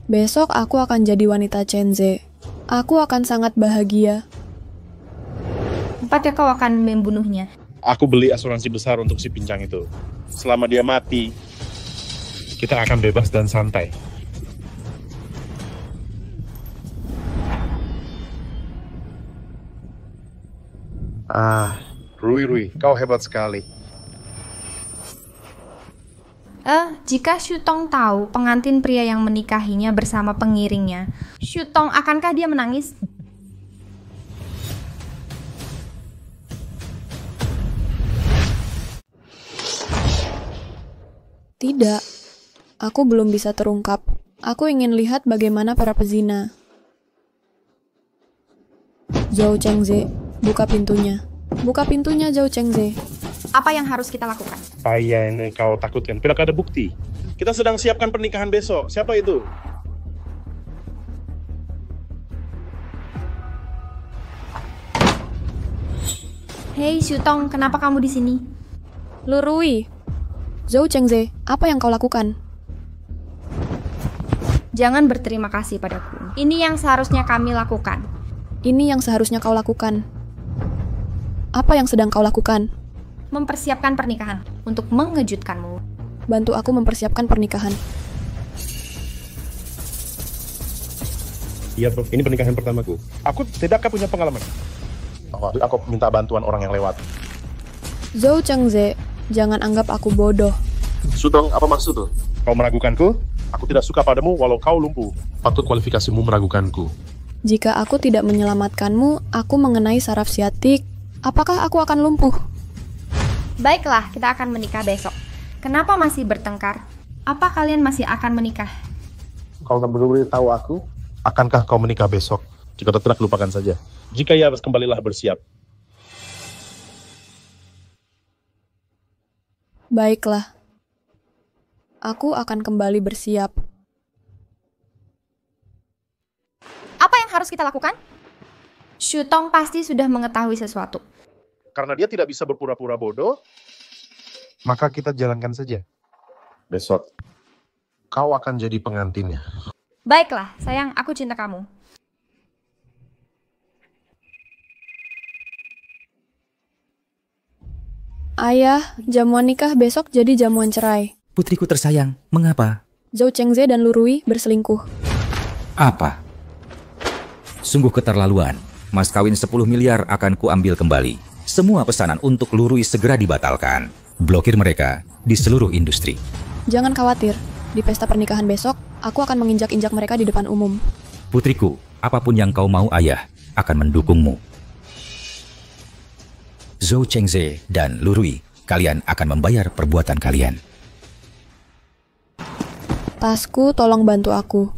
Besok aku akan jadi wanita Chenze. Aku akan sangat bahagia. Tempatnya kau akan membunuhnya. Aku beli asuransi besar untuk si pincang itu. Selama dia mati, kita akan bebas dan santai. Rui, kau hebat sekali. Jika Shutong tahu pengantin pria yang menikahinya bersama pengiringnya, Shutong akankah dia menangis? Tidak, aku belum bisa terungkap. Aku ingin lihat bagaimana para pezina. Zhou Chengze, buka pintunya. Buka pintunya, Zhou Chengze. Apa yang harus kita lakukan? Apa yang kau takutkan? Tidak ada bukti. Kita sedang siapkan pernikahan besok. Siapa itu? Hei Shutong, kenapa kamu di sini? Lurui. Zhou Chengze, apa yang kau lakukan? Jangan berterima kasih padaku. Ini yang seharusnya kami lakukan. Ini yang seharusnya kau lakukan. Apa yang sedang kau lakukan? Mempersiapkan pernikahan untuk mengejutkanmu. Bantu aku mempersiapkan pernikahan. Iya bro, ini pernikahan pertamaku. Aku tidakkah punya pengalaman? Aku minta bantuan orang yang lewat. Zhou Chengze, jangan anggap aku bodoh. Shutong, apa maksud tuh? Kau meragukanku? Aku tidak suka padamu walau kau lumpuh. Patut kualifikasimu meragukanku. Jika aku tidak menyelamatkanmu, aku mengenai saraf siatik. Apakah aku akan lumpuh? Baiklah, kita akan menikah besok. Kenapa masih bertengkar? Apa kalian masih akan menikah? Kau tak perlu tahu aku. Akankah kau menikah besok? Jika tidak, lupakan saja. Jika ya, kembalilah bersiap. Baiklah. Aku akan kembali bersiap. Apa yang harus kita lakukan? Shutong pasti sudah mengetahui sesuatu. Karena dia tidak bisa berpura-pura bodoh, maka kita jalankan saja. Besok, kau akan jadi pengantinnya. Baiklah, sayang, aku cinta kamu. Ayah, jamuan nikah besok jadi jamuan cerai. Putriku tersayang, mengapa? Zhou Chengze dan Lurui berselingkuh. Apa? Sungguh keterlaluan. Mas kawin 10 miliar akan kuambil kembali. Semua pesanan untuk Lurui segera dibatalkan. Blokir mereka di seluruh industri. Jangan khawatir, di pesta pernikahan besok, aku akan menginjak-injak mereka di depan umum. Putriku, apapun yang kau mau ayah akan mendukungmu. Zhou Chengze dan Lurui, kalian akan membayar perbuatan kalian. Tasku, tolong bantu aku.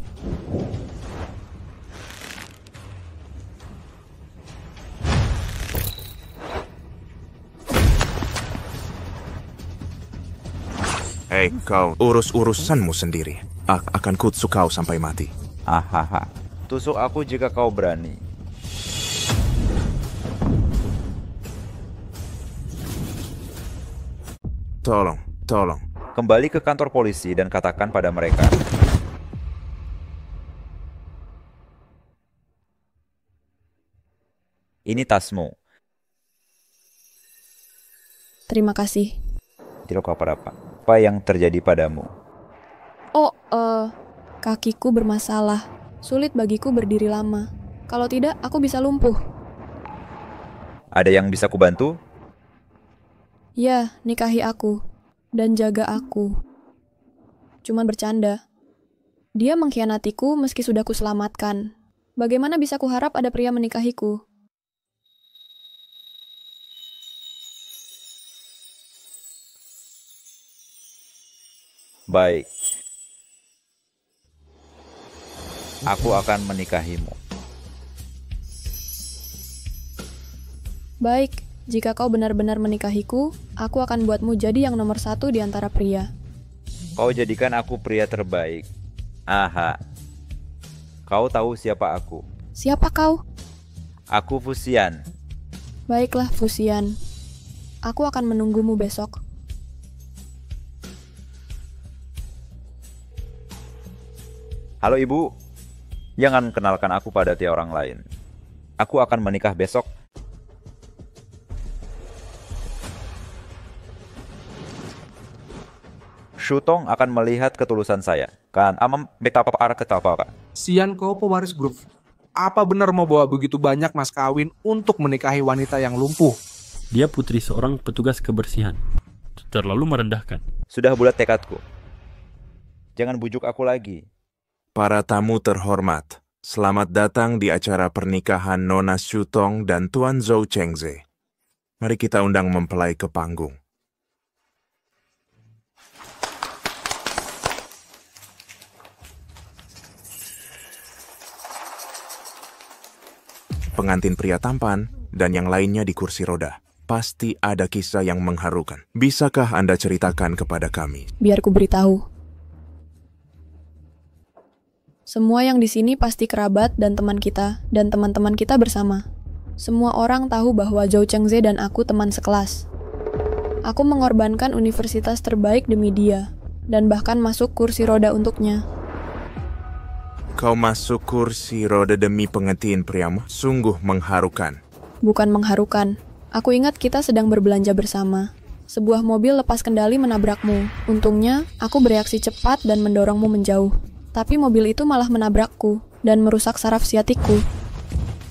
Hei, kau urus urusanmu sendiri. Akan kutusuk kau sampai mati. Hahaha, tusuk aku jika kau berani. Tolong. Kembali ke kantor polisi dan katakan pada mereka. Ini tasmu. Terima kasih. Tidak apa-apa. Apa yang terjadi padamu? Kakiku bermasalah. Sulit bagiku berdiri lama. Kalau tidak, aku bisa lumpuh. Ada yang bisa kubantu? Ya, nikahi aku. Dan jaga aku. Cuman bercanda. Dia mengkhianatiku meski sudah kuselamatkan. Bagaimana bisa kuharap ada pria menikahiku? Baik. Aku akan menikahimu. Baik, jika kau benar-benar menikahiku, aku akan buatmu jadi yang nomor 1 di antara pria. Kau jadikan aku pria terbaik. Aha. Kau tahu siapa aku? Siapa kau? Aku Fusian. Baiklah, Fusian. Aku akan menunggumu besok. Halo ibu, jangan kenalkan aku pada tiap orang lain. Aku akan menikah besok. Shutong akan melihat ketulusan saya. Kan, amam betapa para ketapa. Sian kau pewaris grup. Apa benar mau bawa begitu banyak mas kawin untuk menikahi wanita yang lumpuh? Dia putri seorang petugas kebersihan. Terlalu merendahkan. Sudah bulat tekadku. Jangan bujuk aku lagi. Para tamu terhormat, selamat datang di acara pernikahan Nona Shutong dan Tuan Zhou Chengze. Mari kita undang mempelai ke panggung. Pengantin pria tampan dan yang lainnya di kursi roda. Pasti ada kisah yang mengharukan. Bisakah Anda ceritakan kepada kami? Biar ku beritahu. Semua yang di sini pasti kerabat dan teman kita, dan teman-teman kita bersama. Semua orang tahu bahwa Zhou Chengze dan aku teman sekelas. Aku mengorbankan universitas terbaik demi dia, dan bahkan masuk kursi roda untuknya. Kau masuk kursi roda demi pengantin priamu? Sungguh mengharukan. Bukan mengharukan. Aku ingat kita sedang berbelanja bersama. Sebuah mobil lepas kendali menabrakmu. Untungnya, aku bereaksi cepat dan mendorongmu menjauh. Tapi mobil itu malah menabrakku dan merusak saraf siatikku.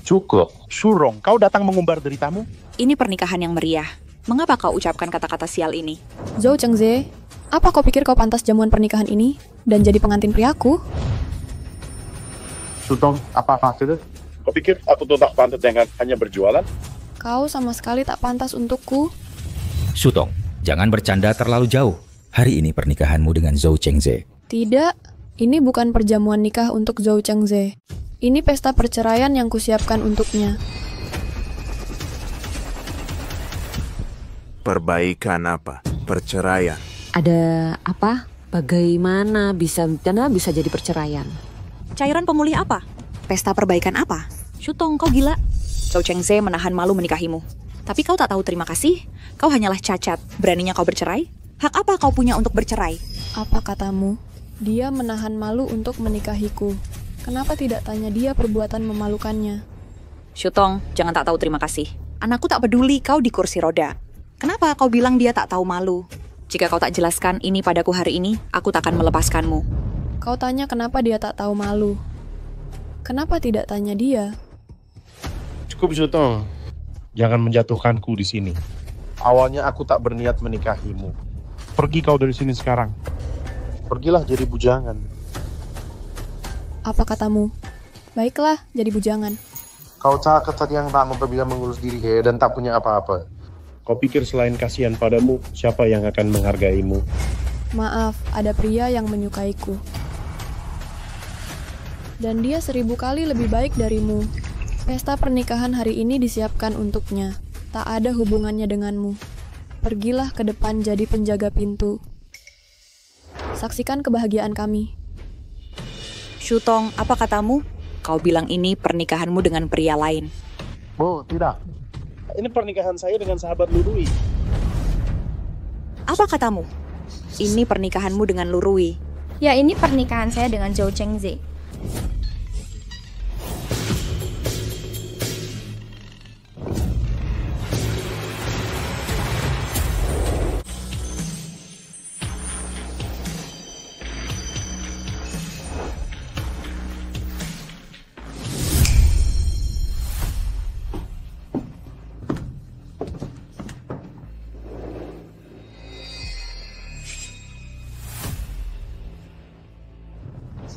Cukup. Shurong, kau datang mengumbar deritamu? Ini pernikahan yang meriah. Mengapa kau ucapkan kata-kata sial ini? Zhou Chengze, apa kau pikir kau pantas jamuan pernikahan ini dan jadi pengantin priaku? Shutong, apa maksudnya? Kau pikir aku tuh tak pantas dengan hanya berjualan? Kau sama sekali tak pantas untukku. Shutong, jangan bercanda terlalu jauh. Hari ini pernikahanmu dengan Zhou Chengze. Tidak, ini bukan perjamuan nikah untuk Zhou Chengze. Ini pesta perceraian yang kusiapkan untuknya. Perbaikan apa? Perceraian. Ada apa? Bagaimana bisa jadi perceraian? Cairan pemulih apa? Pesta perbaikan apa? Shutong, kau gila. Zhou Chengze menahan malu menikahimu. Tapi kau tak tahu terima kasih. Kau hanyalah cacat. Beraninya kau bercerai? Hak apa kau punya untuk bercerai? Apa katamu? Dia menahan malu untuk menikahiku. Kenapa tidak tanya dia perbuatan memalukannya? Shutong, jangan tak tahu terima kasih. Anakku tak peduli kau di kursi roda. Kenapa kau bilang dia tak tahu malu? Jika kau tak jelaskan ini padaku hari ini, aku tak akan melepaskanmu. Kau tanya kenapa dia tak tahu malu. Kenapa tidak tanya dia? Cukup, Shutong. Jangan menjatuhkanku di sini. Awalnya aku tak berniat menikahimu. Pergi kau dari sini sekarang. Pergilah jadi bujangan. Apa katamu? Baiklah, jadi bujangan. Kau cakap tadi yang tak bisa mengurus diri dan tak punya apa-apa. Kau pikir selain kasihan padamu, siapa yang akan menghargaimu? Maaf, ada pria yang menyukaiku. Dan dia 1000 kali lebih baik darimu. Pesta pernikahan hari ini disiapkan untuknya. Tak ada hubungannya denganmu. Pergilah ke depan jadi penjaga pintu. Saksikan kebahagiaan kami. Shutong, apa katamu? Kau bilang ini pernikahanmu dengan pria lain. Oh, tidak. Ini pernikahan saya dengan sahabat Lurui. Apa katamu? Ini pernikahanmu dengan Lurui. Ya, ini pernikahan saya dengan Zhou Chengze.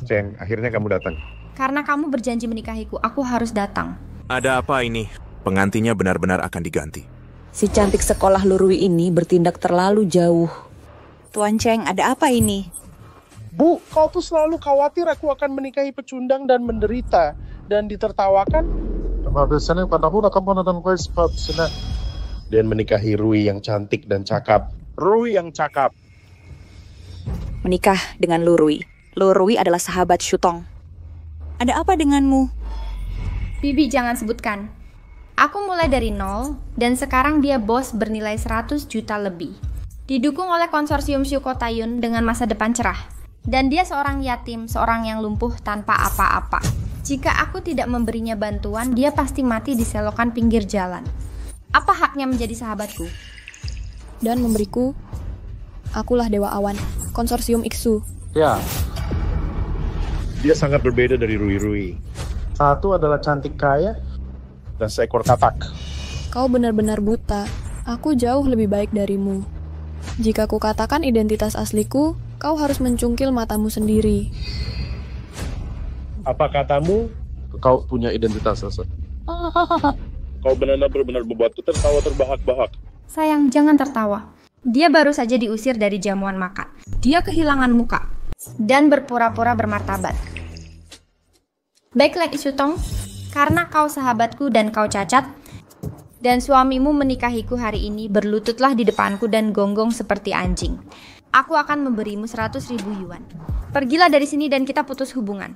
Ceng, akhirnya kamu datang. Karena kamu berjanji menikahiku, aku harus datang. Ada apa ini? Pengantinnya benar-benar akan diganti. Si cantik sekolah Lurui ini bertindak terlalu jauh. Tuan Cheng, ada apa ini? Bu, kau tuh selalu khawatir aku akan menikahi pecundang dan menderita dan ditertawakan. Dan menikahi Rui yang cantik dan cakap. Rui yang cakap. Menikah dengan Lurui. Lurui adalah sahabat Shutong. Ada apa denganmu? Bibi, jangan sebutkan. Aku mulai dari nol, dan sekarang dia bos bernilai 100 juta lebih. Didukung oleh konsorsium Syukotayun dengan masa depan cerah. Dan dia seorang yatim, seorang yang lumpuh tanpa apa-apa. Jika aku tidak memberinya bantuan, dia pasti mati di selokan pinggir jalan. Apa haknya menjadi sahabatku? Dan memberiku, akulah Dewa Awan, konsorsium Iksu. Ya. Dia sangat berbeda dari Rui-Rui. Satu adalah cantik kaya dan seekor katak. Kau benar-benar buta. Aku jauh lebih baik darimu. Jika ku katakan identitas asliku, kau harus mencungkil matamu sendiri. Apa katamu? Kau punya identitas asli. Kau benar-benar membuatku tertawa terbahak-bahak. Sayang, jangan tertawa. Dia baru saja diusir dari jamuan makan. Dia kehilangan muka dan berpura-pura bermartabat. Baiklah Isutong, karena kau sahabatku dan kau cacat, dan suamimu menikahiku hari ini, berlututlah di depanku dan gonggong seperti anjing. Aku akan memberimu 100.000 yuan. Pergilah dari sini dan kita putus hubungan.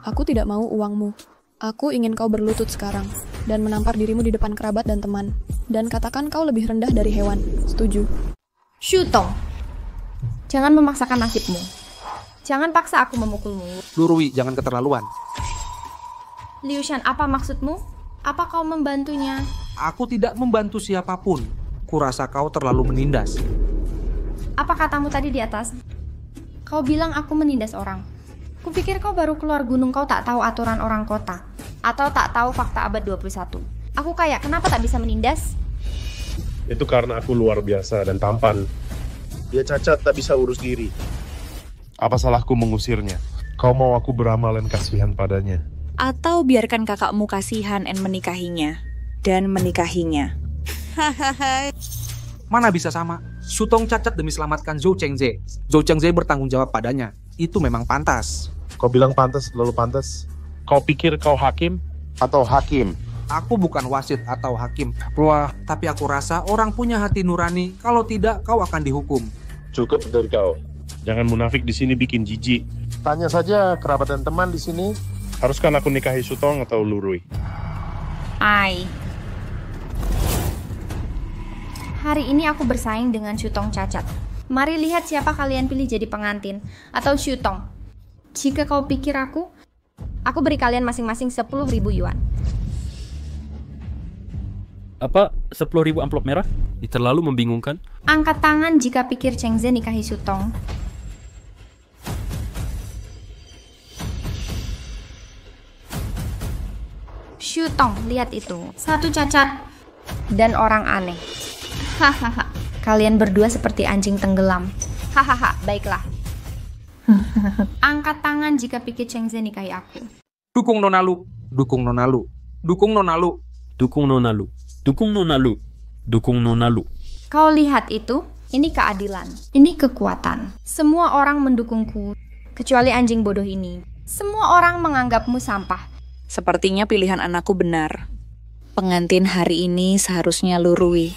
Aku tidak mau uangmu. Aku ingin kau berlutut sekarang, dan menampar dirimu di depan kerabat dan teman. Dan katakan kau lebih rendah dari hewan. Setuju? Shutong, jangan memaksakan nasibmu. Jangan paksa aku memukulmu. Lurui, jangan keterlaluan. Liu Shan, apa maksudmu? Apa kau membantunya? Aku tidak membantu siapapun. Kurasa kau terlalu menindas. Apa katamu tadi di atas? Kau bilang aku menindas orang. Kupikir kau baru keluar gunung, kau tak tahu aturan orang kota. Atau tak tahu fakta abad 21. Aku kaya, kenapa tak bisa menindas? Itu karena aku luar biasa dan tampan. Dia cacat, tak bisa urus diri. Apa salahku mengusirnya? Kau mau aku beramal dan kasihan padanya? Atau biarkan kakakmu kasihan dan menikahinya. Mana bisa sama? Shutong cacat demi selamatkan Zhou Chengze. Zhou Chengze bertanggung jawab padanya. Itu memang pantas. Kau bilang pantas, lalu pantas. Kau pikir kau hakim atau hakim? Aku bukan wasit atau hakim. Wah, tapi aku rasa orang punya hati nurani. Kalau tidak, kau akan dihukum. Cukup dari kau. Jangan munafik di sini bikin jijik. Tanya saja kerabat dan teman di sini. Haruskah aku nikahi Shutong atau Lurui? Hari ini aku bersaing dengan Shutong cacat. Mari lihat siapa kalian pilih jadi pengantin. Atau Shutong. Jika kau pikir aku beri kalian masing-masing 10.000 yuan. Apa 10.000 amplop merah? Terlalu membingungkan. Angkat tangan jika pikir Chengze nikahi Shutong. Shutong, lihat itu. Satu cacat dan orang aneh. Hahaha. Kalian berdua seperti anjing tenggelam. Hahaha, baiklah. Angkat tangan jika pikir Chengze nikahi aku. Dukung Nonalu. Dukung Nonalu. Dukung Nonalu. Dukung Nonalu. Dukung Nonalu. Dukung Nonalu. Kau lihat itu? Ini keadilan. Ini kekuatan. Semua orang mendukungku, kecuali anjing bodoh ini. Semua orang menganggapmu sampah. Sepertinya pilihan anakku benar. Pengantin hari ini seharusnya Lurui.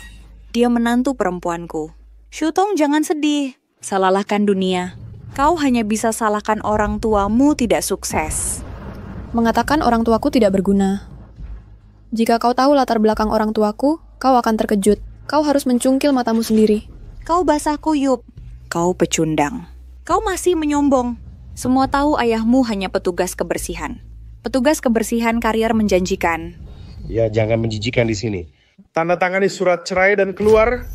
Dia menantu perempuanku. Shutong, jangan sedih. Salahkan dunia. Kau hanya bisa salahkan orang tuamu tidak sukses. Mengatakan orang tuaku tidak berguna. Jika kau tahu latar belakang orang tuaku, kau akan terkejut. Kau harus mencungkil matamu sendiri. Kau basah kuyup. Kau pecundang. Kau masih menyombong. Semua tahu ayahmu hanya petugas kebersihan. Petugas kebersihan karier menjanjikan. Ya, jangan menjijikan di sini. Tanda tangani surat cerai dan keluar.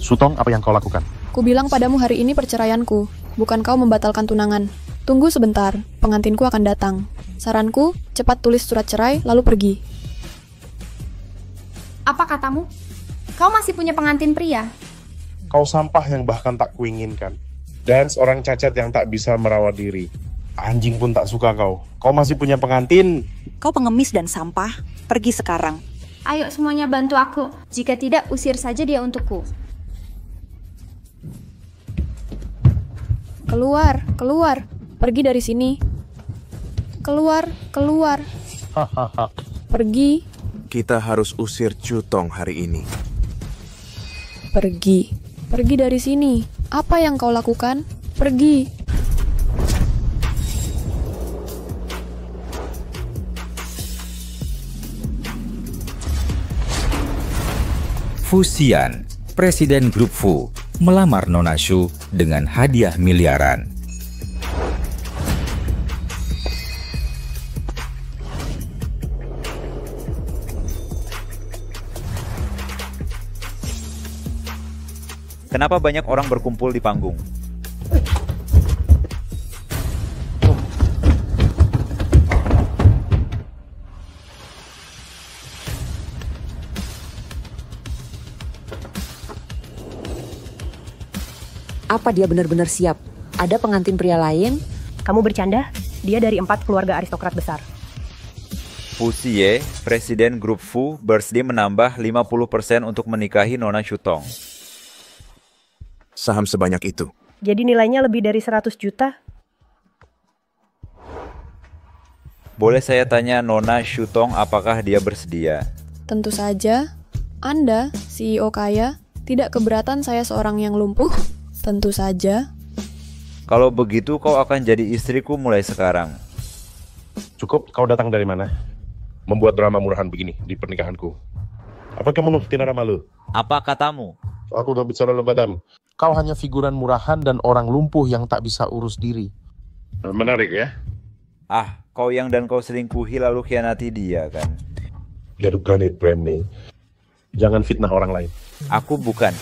Shutong, apa yang kau lakukan? Ku bilang padamu hari ini perceraianku, bukan kau membatalkan tunangan. Tunggu sebentar, pengantinku akan datang. Saranku, cepat tulis surat cerai lalu pergi. Apa katamu? Kau masih punya pengantin pria? Kau sampah yang bahkan tak kuinginkan. Dan seorang cacat yang tak bisa merawat diri. Anjing pun tak suka kau. Kau masih punya pengantin. Kau pengemis dan sampah. Pergi sekarang. Ayo semuanya bantu aku. Jika tidak, usir saja dia untukku. Keluar, keluar. Pergi dari sini. Keluar, keluar. Pergi. Kita harus usir Shutong hari ini. Pergi. Pergi dari sini. Apa yang kau lakukan? Pergi. Fusian, Presiden Grup Fu, melamar Nona Shu dengan hadiah miliaran. Kenapa banyak orang berkumpul di panggung? Apa dia benar-benar siap? Ada pengantin pria lain? Kamu bercanda? Dia dari 4 keluarga aristokrat besar. Fu Xie, Presiden Grup Fu, bersedia menambah 50% untuk menikahi Nona Shutong. Saham sebanyak itu. Jadi nilainya lebih dari 100 juta? Boleh saya tanya Nona Shutong apakah dia bersedia? Tentu saja. Anda, CEO kaya, tidak keberatan saya seorang yang lumpuh? Tentu saja. Kalau begitu kau akan jadi istriku mulai sekarang. Cukup, kau datang dari mana? Membuat drama murahan begini di pernikahanku. Apa kamu tidak malu? Apa katamu? Aku udah bicara lebadam. Kau hanya figuran murahan dan orang lumpuh yang tak bisa urus diri. Menarik ya? Ah, kau yang dan kau selingkuhi lalu khianati dia kan? Garuk granit, Bramley. Jangan fitnah orang lain. Aku bukan.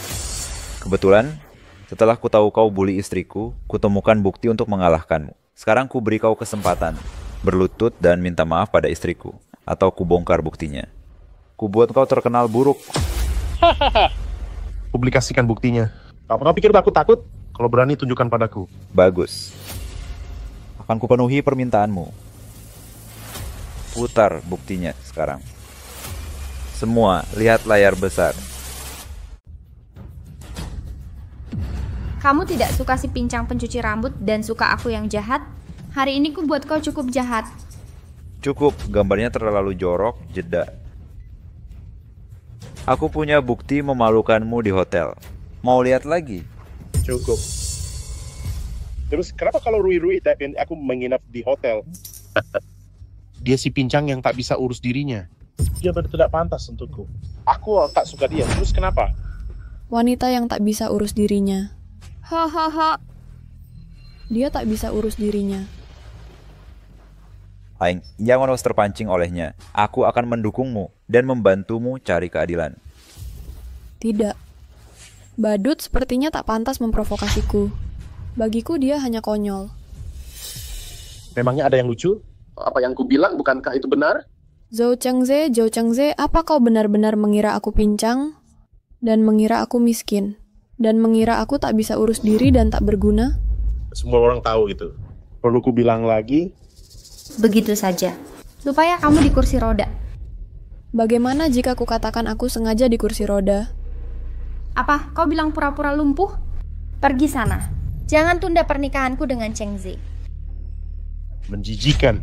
Kebetulan, setelah ku tahu kau bully istriku, kutemukan bukti untuk mengalahkanmu. Sekarang ku beri kau kesempatan berlutut dan minta maaf pada istriku, atau ku bongkar buktinya. Ku buat kau terkenal buruk. Publikasikan buktinya. Apakah pikir aku takut? Kalau berani tunjukkan padaku. Bagus. Akan kupenuhi permintaanmu. Putar buktinya sekarang. Semua lihat layar besar. Kamu tidak suka si pincang pencuci rambut dan suka aku yang jahat? Hari ini ku buat kau cukup jahat. Cukup, gambarnya terlalu jorok, jeda. Aku punya bukti memalukanmu di hotel. Mau lihat lagi? Cukup. Terus kenapa kalau Rui tapi aku menginap di hotel? Dia si pincang yang tak bisa urus dirinya. Dia tidak pantas untukku. Aku tak suka dia. Terus kenapa? Wanita yang tak bisa urus dirinya. Hahaha. Dia tak bisa urus dirinya. Aing, jangan harus terpancing olehnya. Aku akan mendukungmu dan membantumu cari keadilan. Tidak. Badut sepertinya tak pantas memprovokasiku. Bagiku dia hanya konyol. Memangnya ada yang lucu? Apa yang kubilang bukankah itu benar? Zhou Chengze, apa kau benar-benar mengira aku pincang? Dan mengira aku miskin? Dan mengira aku tak bisa urus diri dan tak berguna? Semua orang tahu itu. Perlu ku bilang lagi? Begitu saja. Supaya kamu di kursi roda. Bagaimana jika kukatakan aku sengaja di kursi roda? Apa? Kau bilang pura-pura lumpuh? Pergi sana. Jangan tunda pernikahanku dengan Chengze. Menjijikan.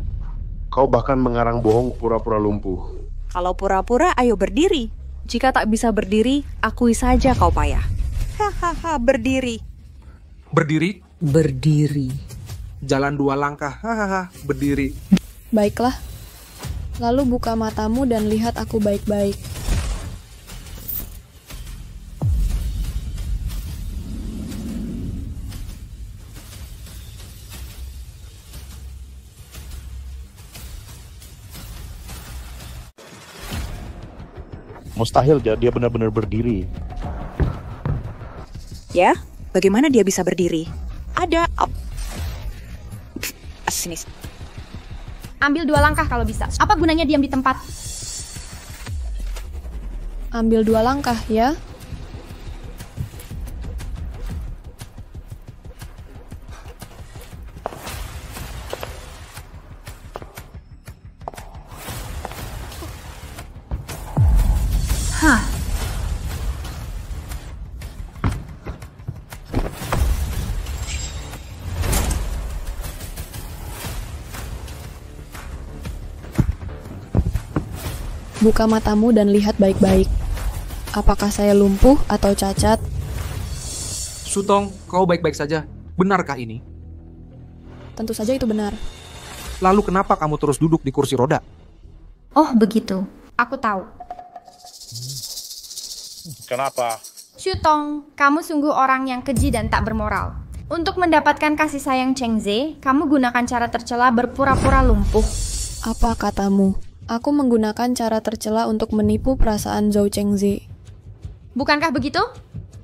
Kau bahkan mengarang bohong pura-pura lumpuh. Kalau pura-pura, ayo berdiri. Jika tak bisa berdiri, akui saja kau payah. Hahaha, berdiri. Berdiri? Berdiri. Jalan 2 langkah, hahaha, berdiri. Baiklah. Lalu buka matamu dan lihat aku baik-baik. Mustahil dia benar-benar berdiri. Ya, bagaimana dia bisa berdiri? Ada. Sini. Ambil 2 langkah kalau bisa. Apa gunanya diam di tempat? Ambil 2 langkah ya. Hah. Buka matamu dan lihat baik-baik. Apakah saya lumpuh atau cacat? Shutong, kau baik-baik saja. Benarkah ini? Tentu saja itu benar. Lalu kenapa kamu terus duduk di kursi roda? Oh, begitu. Aku tahu. Kenapa? Shutong, kamu sungguh orang yang keji dan tak bermoral. Untuk mendapatkan kasih sayang Chengze, kamu gunakan cara tercela berpura-pura lumpuh. Apa katamu? Aku menggunakan cara tercela untuk menipu perasaan Zhou Chengze. Bukankah begitu?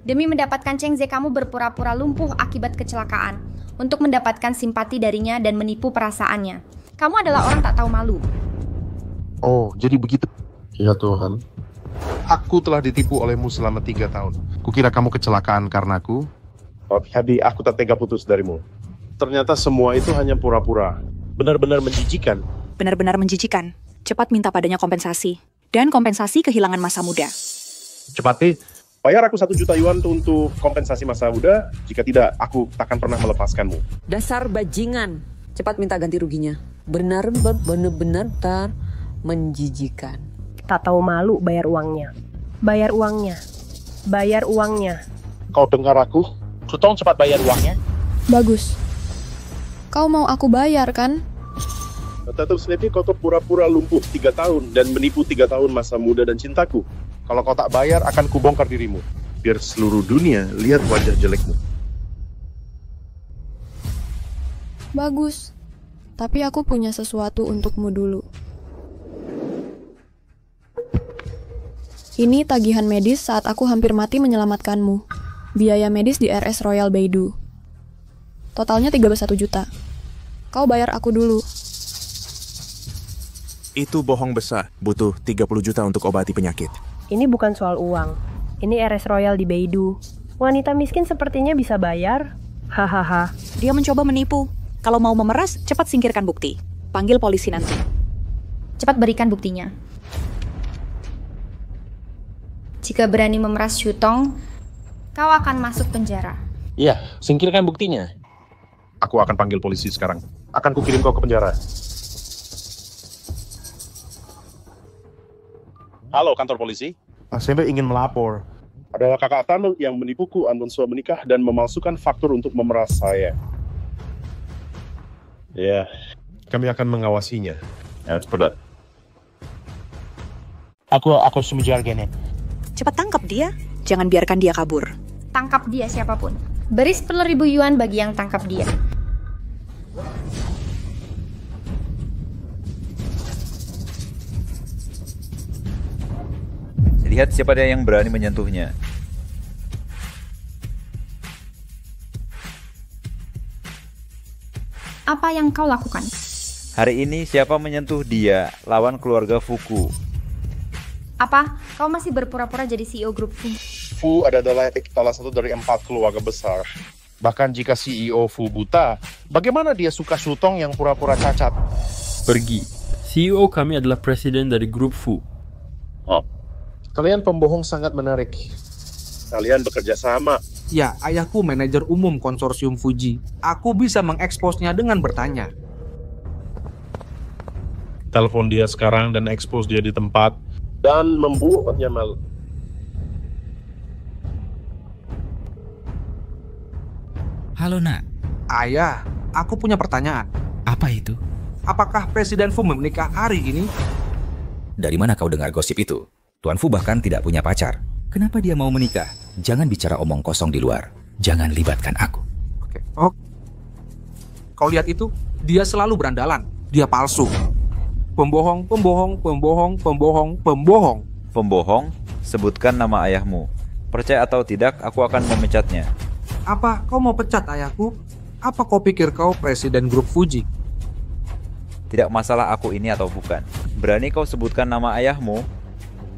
Demi mendapatkan Chengze, kamu berpura-pura lumpuh akibat kecelakaan. Untuk mendapatkan simpati darinya dan menipu perasaannya. Kamu adalah orang tak tahu malu. Oh, jadi begitu. Ya Tuhan. Aku telah ditipu olehmu selama 3 tahun. Kukira kamu kecelakaan karenaku. Tapi aku tak tega putus darimu. Ternyata semua itu hanya pura-pura. Benar-benar menjijikan. Benar-benar menjijikan. Cepat minta padanya kompensasi. Dan kompensasi kehilangan masa muda. Cepat, bayar aku 1 juta yuan untuk kompensasi masa muda. Jika tidak, aku takkan pernah melepaskanmu. Dasar bajingan. Cepat minta ganti ruginya. Benar-benar menjijikan. Tak tahu malu bayar uangnya. Bayar uangnya. Bayar uangnya. Kau dengar aku? Shutong, cepat bayar uangnya. Bagus. Kau mau aku bayar, kan? Tetap Sleepy, kau pura-pura lumpuh 3 tahun dan menipu 3 tahun masa muda dan cintaku. Kalau kau tak bayar, akan kubongkar dirimu. Biar seluruh dunia lihat wajah jelekmu. Bagus. Tapi aku punya sesuatu untukmu dulu. Ini tagihan medis saat aku hampir mati menyelamatkanmu. Biaya medis di RS Royal Beidou. Totalnya 31 juta. Kau bayar aku dulu. Itu bohong besar. Butuh 30 juta untuk obati penyakit. Ini bukan soal uang. Ini RS Royal di Beidou. Wanita miskin sepertinya bisa bayar. Hahaha. Dia mencoba menipu. Kalau mau memeras, cepat singkirkan bukti. Panggil polisi nanti. Cepat berikan buktinya. Jika berani memeras Shutong, kau akan masuk penjara. Iya, singkirkan buktinya. Aku akan panggil polisi sekarang. Akan kukirim kau ke penjara. Halo, kantor polisi. Saya ingin melapor. Adalah kakak Tano yang menipuku Anbonsua menikah dan memalsukan faktur untuk memeras saya. Ya, kami akan mengawasinya. Ya, seperti. Aku semenjak gini. Cepat tangkap dia. Jangan biarkan dia kabur. Tangkap dia siapapun. Beri 10.000 yuan bagi yang tangkap dia. Lihat siapa dia yang berani menyentuhnya. Apa yang kau lakukan? Hari ini siapa menyentuh dia? Lawan keluarga Fuku. Apa? Kau masih berpura-pura jadi CEO grup Fu? Fu adalah salah satu dari 4 keluarga besar. Bahkan jika CEO Fu buta, bagaimana dia suka Shutong yang pura-pura cacat? Pergi. CEO kami adalah presiden dari grup Fu. Oh. Kalian pembohong sangat menarik. Kalian bekerja sama. Ya, ayahku manajer umum konsorsium Fuji. Aku bisa mengeksposnya dengan bertanya. Telepon dia sekarang dan expose dia di tempat. Dan membuatnya malu. Halo nak. Ayah, aku punya pertanyaan. Apa itu? Apakah Presiden Fu menikah hari ini? Dari mana kau dengar gosip itu? Tuan Fu bahkan tidak punya pacar. Kenapa dia mau menikah? Jangan bicara omong kosong di luar. Jangan libatkan aku. Oke. Oh. Kau lihat itu? Dia selalu berandalan. Dia palsu. Pembohong, pembohong, pembohong, pembohong, pembohong. Pembohong? Sebutkan nama ayahmu. Percaya atau tidak, aku akan memecatnya. Apa kau mau pecat ayahku? Apa kau pikir kau presiden grup Fuji? Tidak masalah aku ini atau bukan. Berani kau sebutkan nama ayahmu?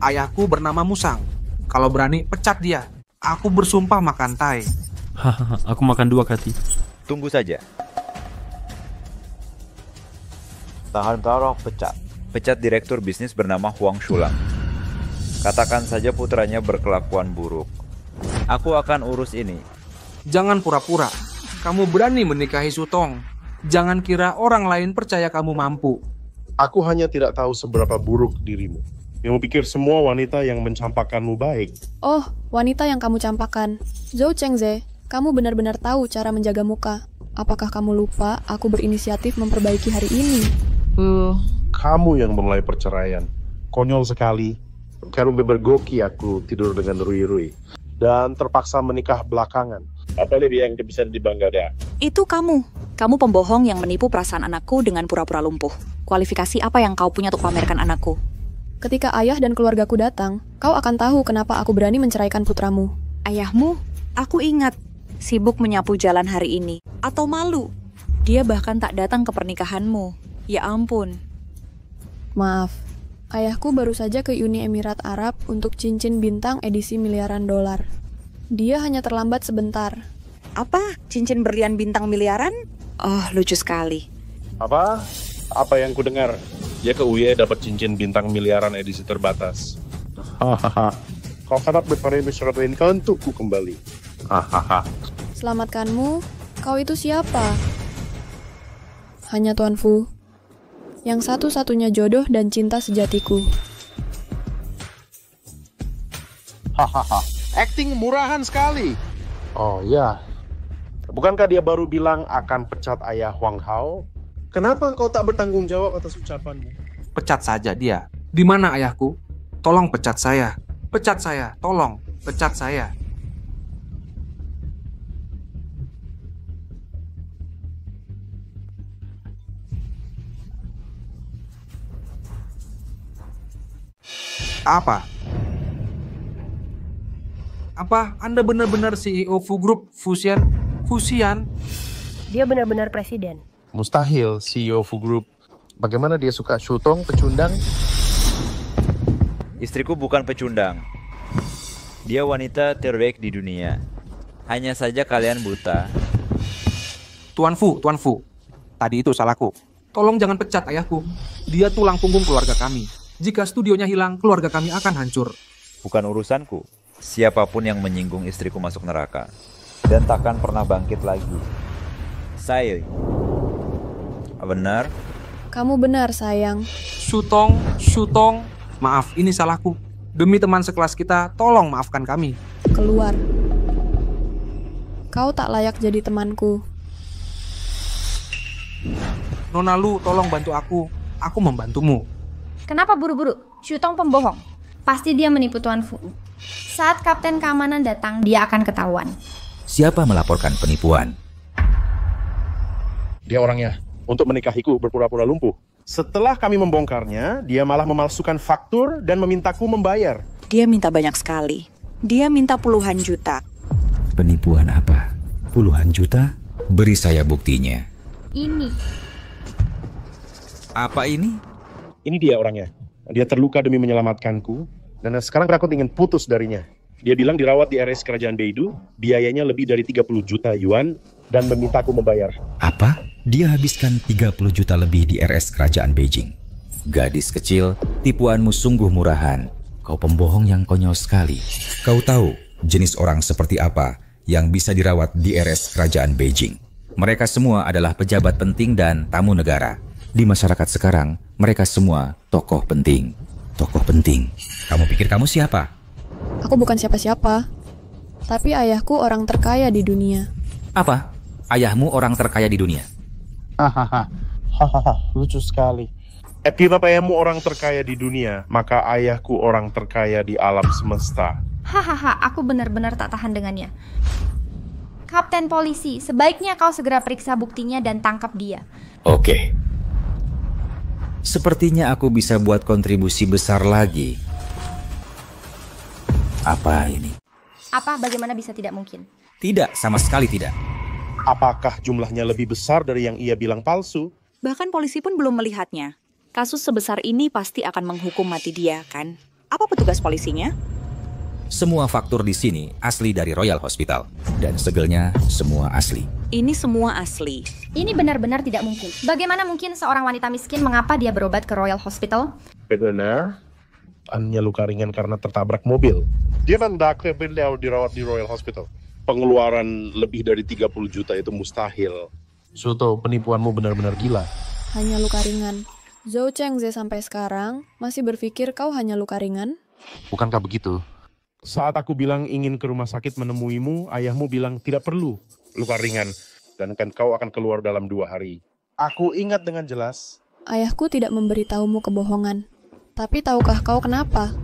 Ayahku bernama Musang. Kalau berani, pecat dia. Aku bersumpah makan tai. Hahaha, aku makan 2 kati. Tunggu saja. Tahan taruh pecat. Pecat direktur bisnis bernama Huang Shulang. Katakan saja putranya berkelakuan buruk. Aku akan urus ini. Jangan pura-pura. Kamu berani menikahi Shutong. Jangan kira orang lain percaya kamu mampu. Aku hanya tidak tahu seberapa buruk dirimu. Yang pikir semua wanita yang mencampakkanmu baik. Oh, wanita yang kamu campakkan. Zhou Chengze, kamu benar-benar tahu cara menjaga muka. Apakah kamu lupa aku berinisiatif memperbaiki hari ini? Kamu yang mulai perceraian. Konyol sekali. Karena bergoki aku tidur dengan Rui dan terpaksa menikah belakangan. Apa lebih yang bisa dibangga dia? Itu kamu. Kamu pembohong yang menipu perasaan anakku dengan pura-pura lumpuh. Kualifikasi apa yang kau punya untuk pamerkan anakku? Ketika ayah dan keluargaku datang, kau akan tahu kenapa aku berani menceraikan putramu. Ayahmu? Aku ingat. Sibuk menyapu jalan hari ini. Atau malu? Dia bahkan tak datang ke pernikahanmu. Ya ampun. Maaf, ayahku baru saja ke Uni Emirat Arab untuk cincin bintang edisi miliaran dolar. Dia hanya terlambat sebentar. Apa? Cincin berlian bintang miliaran? Oh, lucu sekali. Apa? Apa yang ku dengar? Dia ke UE dapat cincin bintang miliaran edisi terbatas. Hahaha. Kau harap berpari kau untukku kembali. Hahaha. Selamatkanmu, kau itu siapa? Hanya Tuan Fu, yang satu-satunya jodoh dan cinta sejatiku. Hahaha. Acting murahan sekali. Oh ya. Bukankah dia baru bilang akan pecat ayah Huang Hao? Kenapa kau tak bertanggung jawab atas ucapanmu? Pecat saja dia. Di mana ayahku? Tolong pecat saya. Pecat saya. Tolong pecat saya. Apa? Apa Anda benar-benar CEO Fu Group Fusian? Fusian? Dia benar-benar presiden. Mustahil CEO Fu Group. Bagaimana dia suka Shutong, pecundang? Istriku bukan pecundang. Dia wanita terbaik di dunia. Hanya saja kalian buta. Tuan Fu. Tadi itu salahku. Tolong jangan pecat ayahku. Dia tulang punggung keluarga kami. Jika studionya hilang, keluarga kami akan hancur. Bukan urusanku. Siapapun yang menyinggung istriku masuk neraka. Dan takkan pernah bangkit lagi. Saya. Benar? Kamu benar, sayang. Shutong. Maaf, ini salahku. Demi teman sekelas kita, tolong maafkan kami. Keluar. Kau tak layak jadi temanku. Nona Lu, tolong bantu aku. Aku membantumu. Kenapa buru-buru? Shutong pembohong. Pasti dia menipu Tuan Fu. Saat Kapten Keamanan datang, dia akan ketahuan. Siapa melaporkan penipuan? Dia orangnya. Untuk menikahiku berpura-pura lumpuh. Setelah kami membongkarnya, dia malah memalsukan faktur dan memintaku membayar. Dia minta banyak sekali. Dia minta puluhan juta. Penipuan apa? Puluhan juta? Beri saya buktinya. Ini. Apa ini? Ini dia orangnya. Dia terluka demi menyelamatkanku, dan sekarang aku ingin putus darinya. Dia bilang dirawat di RS Kerajaan Beidou, biayanya lebih dari 30 juta yuan, dan memintaku membayar. Apa? Dia habiskan 30 juta lebih di RS Kerajaan Beijing. Gadis kecil, tipuanmu sungguh murahan. Kau pembohong yang konyol sekali. Kau tahu jenis orang seperti apa yang bisa dirawat di RS Kerajaan Beijing. Mereka semua adalah pejabat penting dan tamu negara. Di masyarakat sekarang, mereka semua tokoh penting. Tokoh penting. Kamu pikir kamu siapa? Aku bukan siapa-siapa. Tapi ayahku orang terkaya di dunia. Apa? Ayahmu orang terkaya di dunia? Hahaha, lucu sekali. Jika ayahmu orang terkaya di dunia, maka ayahku orang terkaya di alam semesta. Hahaha, aku benar-benar tak tahan dengannya. Kapten polisi, sebaiknya kau segera periksa buktinya dan tangkap dia. Oke. Sepertinya aku bisa buat kontribusi besar lagi. Apa ini? Apa bagaimana bisa tidak mungkin? Tidak, sama sekali tidak. Apakah jumlahnya lebih besar dari yang ia bilang palsu? Bahkan polisi pun belum melihatnya. Kasus sebesar ini pasti akan menghukum mati dia, kan? Apa petugas polisinya? Semua faktur di sini asli dari Royal Hospital. Dan segelnya semua asli. Ini semua asli. Ini benar-benar tidak mungkin. Bagaimana mungkin seorang wanita miskin mengapa dia berobat ke Royal Hospital? Benar. Hanya luka ringan karena tertabrak mobil. Dia hendak beliau dirawat di Royal Hospital. Pengeluaran lebih dari 30 juta itu mustahil. Suto, penipuanmu benar-benar gila. Hanya luka ringan. Zhou Chengze sampai sekarang masih berpikir kau hanya luka ringan? Bukankah begitu? Saat aku bilang ingin ke rumah sakit menemuimu, ayahmu bilang tidak perlu luka ringan. Dan kan kau akan keluar dalam 2 hari. Aku ingat dengan jelas. Ayahku tidak memberitahumu kebohongan. Tapi tahukah kau kenapa?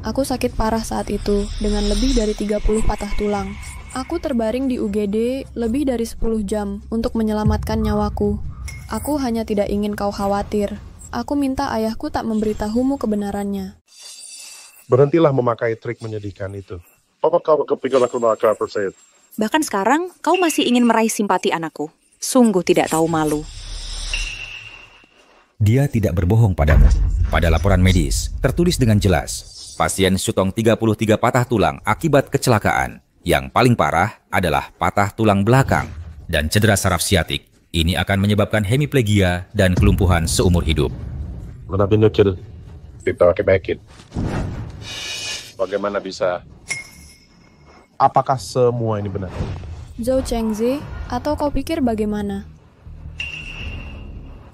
Aku sakit parah saat itu, dengan lebih dari 30 patah tulang. Aku terbaring di UGD lebih dari 10 jam untuk menyelamatkan nyawaku. Aku hanya tidak ingin kau khawatir. Aku minta ayahku tak memberitahumu kebenarannya. Berhentilah memakai trik menyedihkan itu. Apa kau kepikiran aku nak percaya? Bahkan sekarang, kau masih ingin meraih simpati anakku. Sungguh tidak tahu malu. Dia tidak berbohong padamu. Pada laporan medis, tertulis dengan jelas, pasien Shutong 33 patah tulang akibat kecelakaan. Yang paling parah adalah patah tulang belakang dan cedera saraf siatik. Ini akan menyebabkan hemiplegia dan kelumpuhan seumur hidup. Kenapa nyucil? Kita pakai Bagaimana bisa? Apakah semua ini benar? Zhou Chengze, atau kau pikir bagaimana?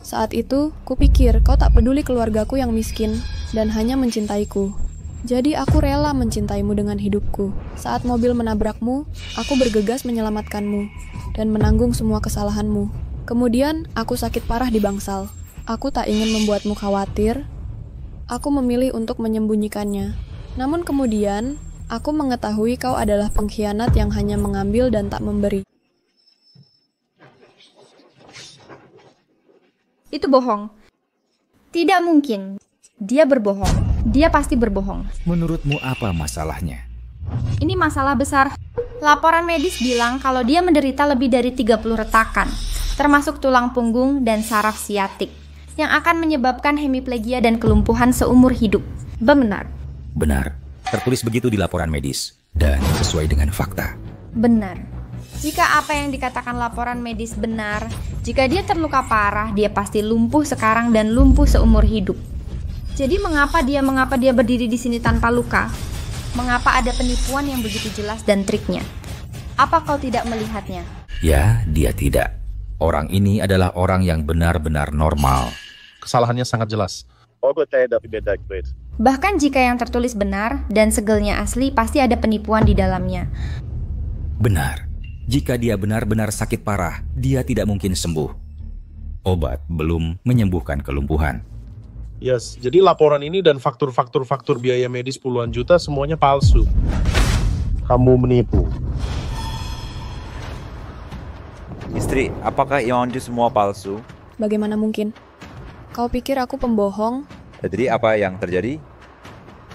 Saat itu, kupikir kau tak peduli keluargaku yang miskin dan hanya mencintaiku. Jadi aku rela mencintaimu dengan hidupku. Saat mobil menabrakmu, aku bergegas menyelamatkanmu dan menanggung semua kesalahanmu. Kemudian, aku sakit parah di bangsal. Aku tak ingin membuatmu khawatir. Aku memilih untuk menyembunyikannya. Namun kemudian, aku mengetahui kau adalah pengkhianat yang hanya mengambil dan tak memberi. Itu bohong. Tidak mungkin. Dia berbohong. Dia pasti berbohong. Menurutmu apa masalahnya? Ini masalah besar. Laporan medis bilang kalau dia menderita lebih dari 30 retakan, termasuk tulang punggung dan saraf siatik, yang akan menyebabkan hemiplegia dan kelumpuhan seumur hidup. Benar. Benar. Tertulis begitu di laporan medis. Dan sesuai dengan fakta. Benar. Jika apa yang dikatakan laporan medis benar, jika dia terluka parah, dia pasti lumpuh sekarang dan lumpuh seumur hidup. Jadi mengapa dia berdiri di sini tanpa luka? Mengapa ada penipuan yang begitu jelas dan triknya? Apa kau tidak melihatnya? Ya, dia tidak. Orang ini adalah orang yang benar-benar normal. Kesalahannya sangat jelas. Bahkan jika yang tertulis benar dan segelnya asli, pasti ada penipuan di dalamnya. Benar. Jika dia benar-benar sakit parah, dia tidak mungkin sembuh. Obat belum menyembuhkan kelumpuhan. Yes, jadi laporan ini dan faktur biaya medis puluhan juta semuanya palsu. Kamu menipu. Istri, apakah Yeonju semua palsu? Bagaimana mungkin? Kau pikir aku pembohong? Jadi apa yang terjadi?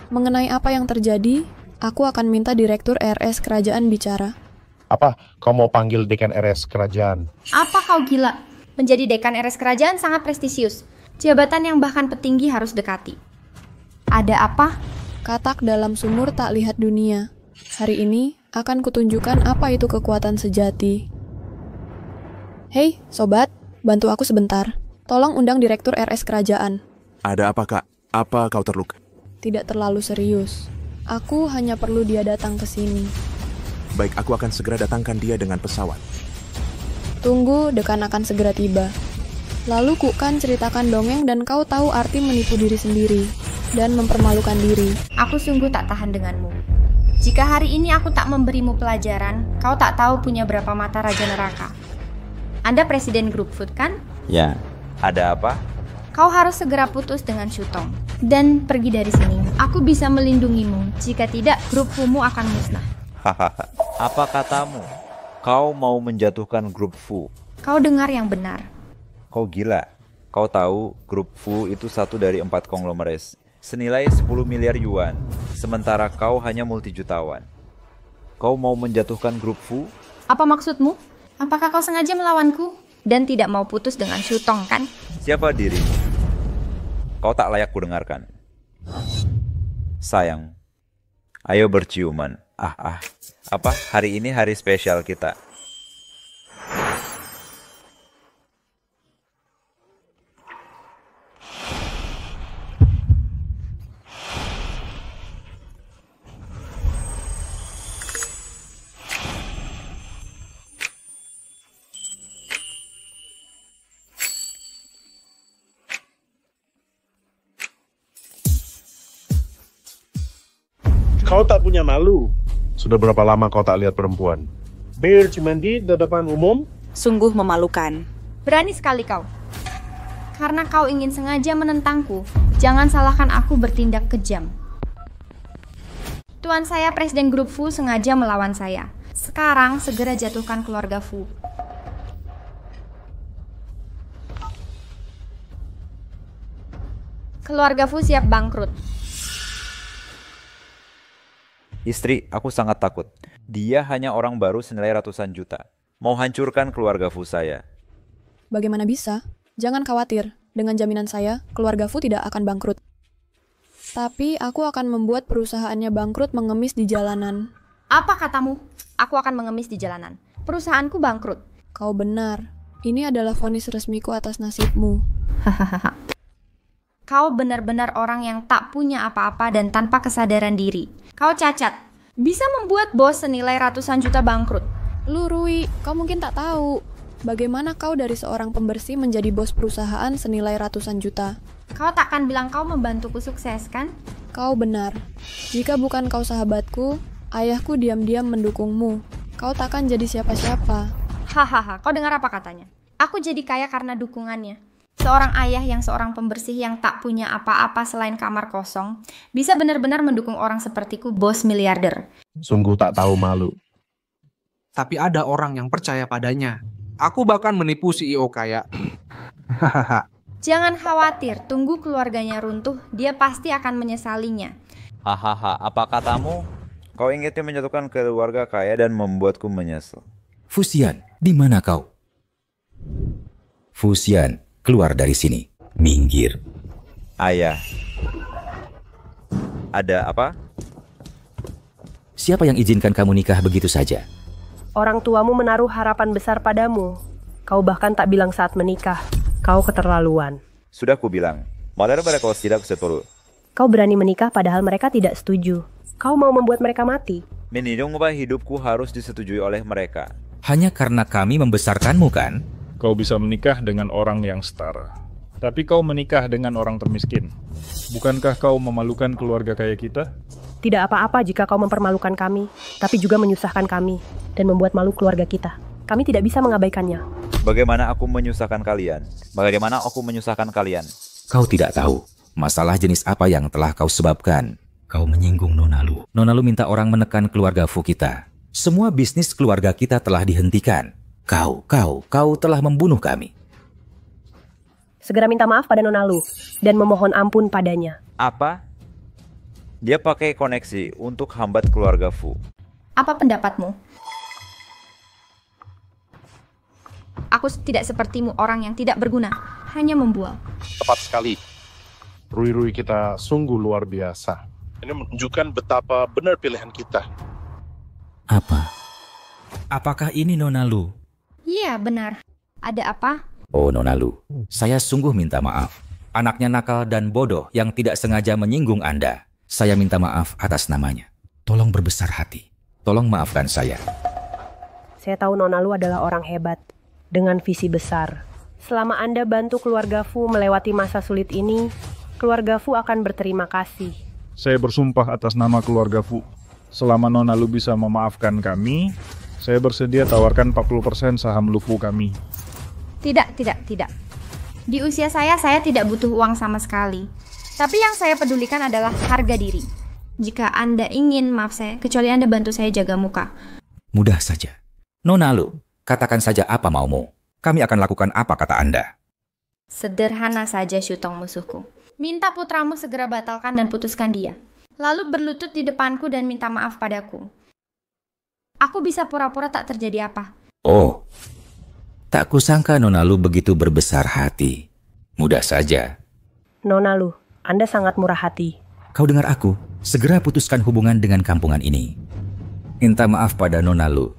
Mengenai apa yang terjadi, aku akan minta Direktur RS Kerajaan bicara. Apa? Kau mau panggil Dekan RS Kerajaan? Apa kau gila? Menjadi Dekan RS Kerajaan sangat prestisius. Jabatan yang bahkan petinggi harus dekati. Ada apa? Katak dalam sumur tak lihat dunia. Hari ini akan kutunjukkan apa itu kekuatan sejati. Hei, sobat, bantu aku sebentar. Tolong undang Direktur RS Kerajaan. Ada apa, Kak? Apa kau terluka? Tidak terlalu serius. Aku hanya perlu dia datang ke sini. Baik, aku akan segera datangkan dia dengan pesawat. Tunggu, Dekan akan segera tiba. Lalu ku kan ceritakan dongeng dan kau tahu arti menipu diri sendiri dan mempermalukan diri. Aku sungguh tak tahan denganmu. Jika hari ini aku tak memberimu pelajaran, kau tak tahu punya berapa mata Raja Neraka. Anda Presiden Group Food kan? Ya, ada apa? Kau harus segera putus dengan Shutong dan pergi dari sini. Aku bisa melindungimu, jika tidak grup Fu-mu akan musnah. Hahaha, apa katamu? Kau mau menjatuhkan grup Fu? Kau dengar yang benar. Kau gila. Kau tahu grup Fu itu satu dari 4 konglomerat senilai 10 miliar yuan, sementara kau hanya multijutawan. Kau mau menjatuhkan grup Fu? Apa maksudmu? Apakah kau sengaja melawanku dan tidak mau putus dengan Shutong kan? Siapa dirimu? Kau tak layak kudengarkan. Sayang, ayo berciuman. Apa? Hari ini hari spesial kita. Kau tak punya malu. Sudah berapa lama kau tak lihat perempuan? Cuma di depan umum? Sungguh memalukan. Berani sekali kau. Karena kau ingin sengaja menentangku, jangan salahkan aku bertindak kejam. Tuan saya Presiden Grup Fu sengaja melawan saya. Sekarang segera jatuhkan keluarga Fu. Keluarga Fu siap bangkrut. Istri, aku sangat takut. Dia hanya orang baru senilai ratusan juta. Mau hancurkan keluarga Fu saya. Bagaimana bisa? Jangan khawatir. Dengan jaminan saya, keluarga Fu tidak akan bangkrut. Tapi aku akan membuat perusahaannya bangkrut mengemis di jalanan. Apa katamu? Aku akan mengemis di jalanan. Perusahaanku bangkrut. Kau benar. Ini adalah vonis resmiku atas nasibmu. Hahaha. Kau benar-benar orang yang tak punya apa-apa dan tanpa kesadaran diri. Kau cacat. Bisa membuat bos senilai ratusan juta bangkrut. Lu, Rui, kau mungkin tak tahu. Bagaimana kau dari seorang pembersih menjadi bos perusahaan senilai ratusan juta? Kau takkan bilang kau membantuku sukses, kan? Kau benar. Jika bukan kau sahabatku, ayahku diam-diam mendukungmu. Kau takkan jadi siapa-siapa. Hahaha, kau dengar apa katanya? Aku jadi kaya karena dukungannya. Seorang ayah yang seorang pembersih yang tak punya apa-apa selain kamar kosong bisa benar-benar mendukung orang sepertiku, bos miliarder. Sungguh tak tahu malu. Tapi ada orang yang percaya padanya. Aku bahkan menipu CEO kaya. Hahaha. Jangan khawatir, tunggu keluarganya runtuh, dia pasti akan menyesalinya. Hahaha, apa katamu? Kau ingin menjatuhkan keluarga kaya dan membuatku menyesal. Fusian, di mana kau? Fusian, keluar dari sini. Minggir. Ayah. Ada apa? Siapa yang izinkan kamu nikah begitu saja? Orang tuamu menaruh harapan besar padamu. Kau bahkan tak bilang saat menikah. Kau keterlaluan. Sudah ku bilang, daripada kau tidak setuju. Kau berani menikah padahal mereka tidak setuju. Kau mau membuat mereka mati. Mengubah hidupku harus disetujui oleh mereka. Hanya karena kami membesarkanmu, kan? Kau bisa menikah dengan orang yang setara. Tapi kau menikah dengan orang termiskin. Bukankah kau memalukan keluarga kaya kita? Tidak apa-apa jika kau mempermalukan kami, tapi juga menyusahkan kami dan membuat malu keluarga kita. Kami tidak bisa mengabaikannya. Bagaimana aku menyusahkan kalian? Bagaimana aku menyusahkan kalian? Kau tidak tahu masalah jenis apa yang telah kau sebabkan. Kau menyinggung Nonalu. Nonalu minta orang menekan keluarga Fu kita. Semua bisnis keluarga kita telah dihentikan. Kau telah membunuh kami. Segera minta maaf pada Nonalu dan memohon ampun padanya. Apa? Dia pakai koneksi untuk hambat keluarga Fu. Apa pendapatmu? Aku tidak sepertimu orang yang tidak berguna, hanya membual. Tepat sekali. Rui-rui kita sungguh luar biasa. Ini menunjukkan betapa benar pilihan kita. Apa? Apakah ini Nonalu? Iya, benar. Ada apa? Oh, Nonalu, saya sungguh minta maaf. Anaknya nakal dan bodoh yang tidak sengaja menyinggung Anda. Saya minta maaf atas namanya. Tolong berbesar hati. Tolong maafkan saya. Saya tahu Nonalu adalah orang hebat, dengan visi besar. Selama Anda bantu keluarga Fu melewati masa sulit ini, keluarga Fu akan berterima kasih. Saya bersumpah atas nama keluarga Fu. Selama Nonalu bisa memaafkan kami, saya bersedia tawarkan 40% saham Lufu kami. Tidak. Di usia saya tidak butuh uang sama sekali. Tapi yang saya pedulikan adalah harga diri. Jika Anda ingin, maaf saya, kecuali Anda bantu saya jaga muka. Mudah saja. Nonalu, katakan saja apa maumu. Kami akan lakukan apa kata Anda. Sederhana saja, Shutong musuhku. Minta putramu segera batalkan dan putuskan dia. Lalu berlutut di depanku dan minta maaf padaku. Aku bisa pura-pura tak terjadi apa. Oh, tak kusangka Nonalu begitu berbesar hati. Mudah saja. Nonalu, Anda sangat murah hati. Kau dengar aku, segera putuskan hubungan dengan kampungan ini. Minta maaf pada Nonalu.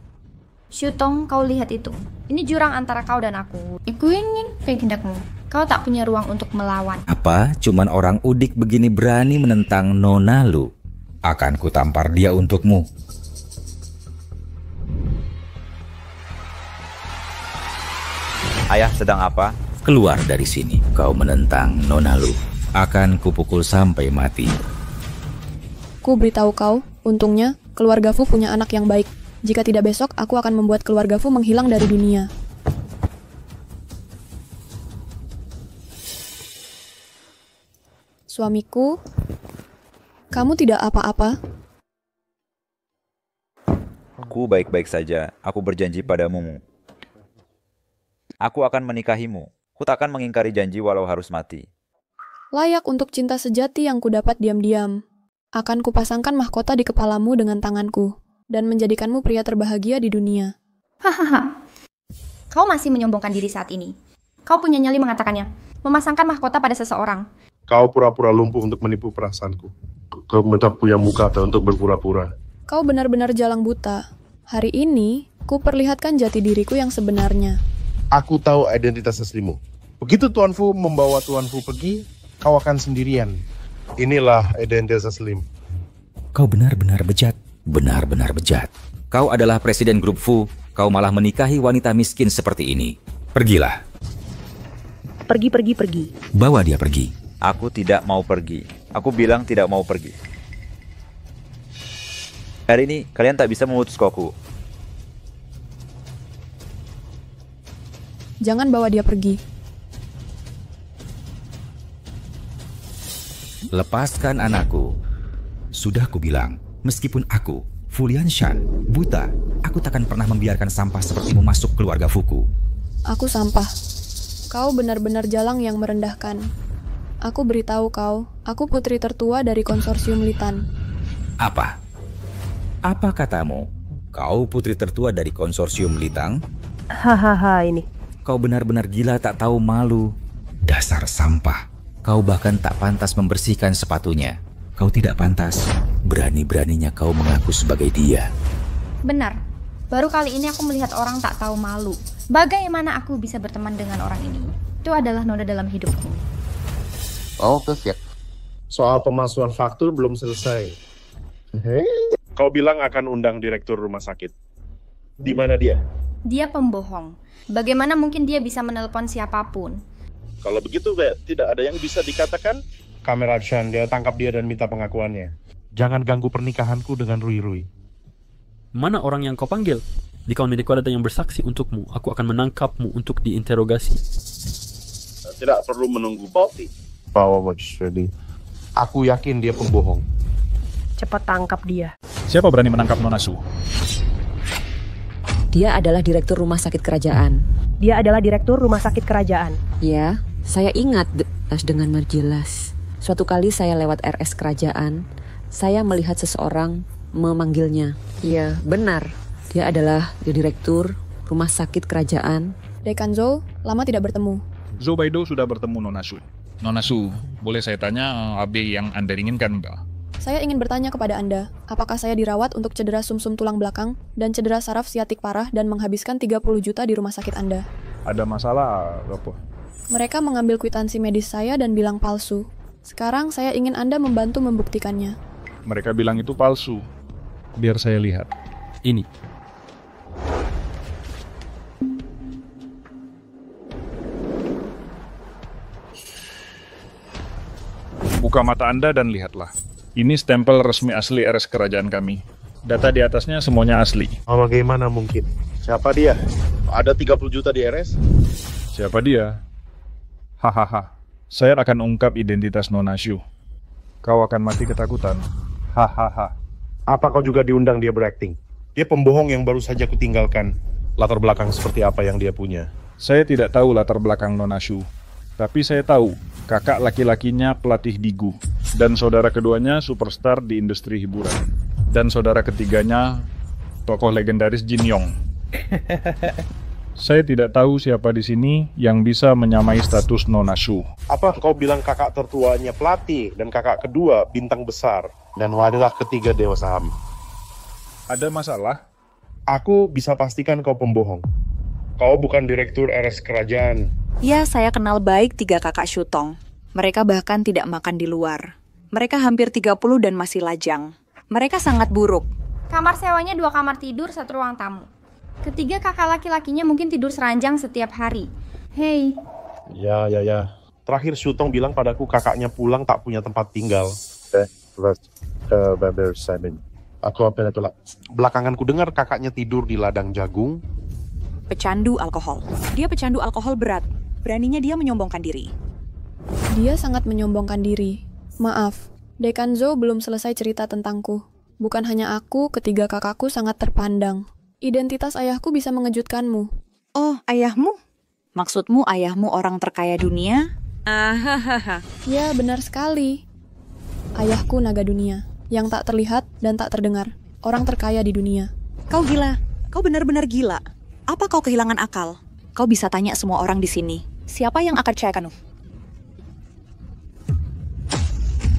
Shutong, kau lihat itu. Ini jurang antara kau dan aku. Aku ingin kehendakmu. Kau tak punya ruang untuk melawan. Apa? Cuman orang udik begini berani menentang Nonalu? Akan kutampar dia untukmu. Ayah sedang apa? Keluar dari sini. Kau menentang Nonalu. Akan kupukul sampai mati. Ku beritahu kau, untungnya keluarga Fu punya anak yang baik. Jika tidak besok, aku akan membuat keluarga Fu menghilang dari dunia. Suamiku, kamu tidak apa-apa? Aku baik-baik saja. Aku berjanji padamu. Aku akan menikahimu. Ku takkan mengingkari janji walau harus mati. Layak untuk cinta sejati yang kudapat diam-diam. Akan kupasangkan mahkota di kepalamu dengan tanganku, dan menjadikanmu pria terbahagia di dunia. Hahaha. Kau masih menyombongkan diri saat ini. Kau punya nyali mengatakannya. Memasangkan mahkota pada seseorang. Kau pura-pura lumpuh untuk menipu perasaanku. Kau minta punya muka untuk berpura-pura. Kau benar-benar jalang buta. Hari ini, ku perlihatkan jati diriku yang sebenarnya. Aku tahu identitas aslimu. Begitu Tuan Fu membawa Tuan Fu pergi, kau akan sendirian. Inilah identitas aslimu. Kau benar-benar bejat. Benar-benar bejat. Kau adalah presiden grup Fu. Kau malah menikahi wanita miskin seperti ini. Pergilah. Pergi. Bawa dia pergi. Aku tidak mau pergi. Aku bilang tidak mau pergi. Hari ini kalian tak bisa memutusku aku. Jangan bawa dia pergi. Lepaskan anakku. Sudah kubilang, meskipun aku, Fu Lianshan, buta, aku takkan pernah membiarkan sampah sepertimu masuk keluarga Fuku. Aku sampah. Kau benar-benar jalang yang merendahkan. Aku beritahu kau, aku putri tertua dari konsorsium Litan. Apa? Apa katamu? Kau putri tertua dari konsorsium Litang? Hahaha ini. Kau benar-benar gila tak tahu malu. Dasar sampah. Kau bahkan tak pantas membersihkan sepatunya. Kau tidak pantas. Berani-beraninya kau mengaku sebagai dia. Benar. Baru kali ini aku melihat orang tak tahu malu. Bagaimana aku bisa berteman dengan orang ini? Itu adalah noda dalam hidupku. Oh, perfect. Soal pemalsuan faktur belum selesai. Kau bilang akan undang direktur rumah sakit. Di mana dia? Dia pembohong. Bagaimana mungkin dia bisa menelpon siapapun? Kalau begitu, tidak ada yang bisa dikatakan? Kamera Chan, dia tangkap dia dan minta pengakuannya. Jangan ganggu pernikahanku dengan Rui. Mana orang yang kau panggil? Jika memiliki ada yang bersaksi untukmu, aku akan menangkapmu untuk diinterogasi. Tidak perlu menunggu bukti. Aku yakin dia pembohong. Cepat tangkap dia. Siapa berani menangkap Nona Su? Dia adalah direktur rumah sakit kerajaan. Dia adalah direktur rumah sakit kerajaan. Ya, saya ingat dengan jelas. Suatu kali saya lewat RS kerajaan, saya melihat seseorang memanggilnya. Ya, benar. Dia adalah direktur rumah sakit kerajaan. Dekan Zhou, lama tidak bertemu. Zhou Baido sudah bertemu Nona Su. Nona Su, boleh saya tanya AB yang Anda inginkan, Mbak? Saya ingin bertanya kepada Anda, apakah saya dirawat untuk cedera sumsum tulang belakang dan cedera saraf siatik parah dan menghabiskan 30 juta di rumah sakit Anda? Ada masalah apa? Mereka mengambil kwitansi medis saya dan bilang palsu. Sekarang saya ingin Anda membantu membuktikannya. Mereka bilang itu palsu. Biar saya lihat. Ini. Buka mata Anda dan lihatlah. Ini stempel resmi asli RS kerajaan kami. Data di atasnya semuanya asli. Bagaimana mungkin? Siapa dia? Ada 30 juta di RS? Siapa dia? Hahaha. Saya akan ungkap identitas Nona Su. Kau akan mati ketakutan. Hahaha. Apa kau juga diundang dia berakting? Dia pembohong yang baru saja kutinggalkan. Latar belakang seperti apa yang dia punya? Saya tidak tahu latar belakang Nona Su. Tapi saya tahu, kakak laki-lakinya pelatih Digu. Dan saudara keduanya superstar di industri hiburan. Dan saudara ketiganya tokoh legendaris Jin Yong. Saya tidak tahu siapa di sini yang bisa menyamai status Nona Su. Apa kau bilang kakak tertuanya pelatih dan kakak kedua bintang besar dan adalah ketiga dewa saham? Ada masalah? Aku bisa pastikan kau pembohong. Kau bukan direktur RS kerajaan. Ya, saya kenal baik 3 kakak Shutong. Mereka bahkan tidak makan di luar. Mereka hampir 30 dan masih lajang. Mereka sangat buruk. Kamar sewanya 2 kamar tidur, 1 ruang tamu. Ketiga kakak laki-lakinya mungkin tidur seranjang setiap hari. Hei. Ya. Terakhir Shutong bilang padaku kakaknya pulang tak punya tempat tinggal. Aku apa itu lah. Belakangan ku dengar kakaknya tidur di ladang jagung. Pecandu alkohol. Dia pecandu alkohol berat. Beraninya dia menyombongkan diri. Dia sangat menyombongkan diri. Maaf, Dekan Zhou belum selesai cerita tentangku. Bukan hanya aku, ketiga kakakku sangat terpandang. Identitas ayahku bisa mengejutkanmu. Oh, ayahmu? Maksudmu ayahmu orang terkaya dunia? Ahahaha. Ya, benar sekali. Ayahku naga dunia, yang tak terlihat dan tak terdengar. Orang terkaya di dunia. Kau gila. Kau benar-benar gila. Apa kau kehilangan akal? Kau bisa tanya semua orang di sini. Siapa yang akan percayakanmu?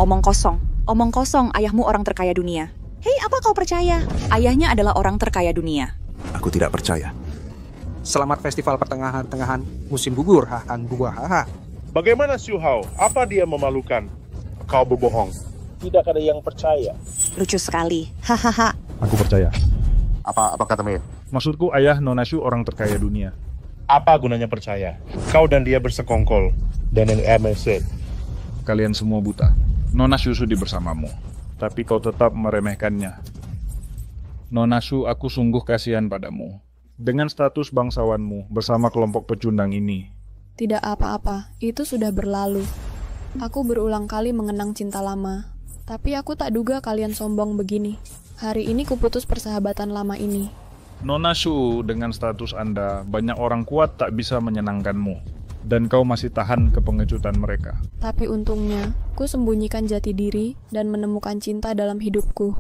Omong kosong. Omong kosong, ayahmu orang terkaya dunia. Hei, apa kau percaya? Ayahnya adalah orang terkaya dunia. Aku tidak percaya. Selamat festival pertengahan-tengahan musim gugur, haha. Bagaimana Xu Hao? Apa dia memalukan? Kau berbohong. Tidak ada yang percaya. Lucu sekali. Hahaha. Aku percaya. Apa katamu? Maksudku ayah Nona Shu orang terkaya dunia. Apa gunanya percaya? Kau dan dia bersekongkol. Dan yang MSC. Kalian semua buta. Nona Shu sudi bersamamu. Tapi kau tetap meremehkannya. Nona Shu, aku sungguh kasihan padamu. Dengan status bangsawanmu bersama kelompok pecundang ini. Tidak apa-apa, itu sudah berlalu. Aku berulang kali mengenang cinta lama. Tapi aku tak duga kalian sombong begini. Hari ini kuputus persahabatan lama ini. Nona Shu, dengan status Anda, banyak orang kuat tak bisa menyenangkanmu. Dan kau masih tahan kepengecutan mereka. Tapi untungnya, ku sembunyikan jati diri dan menemukan cinta dalam hidupku.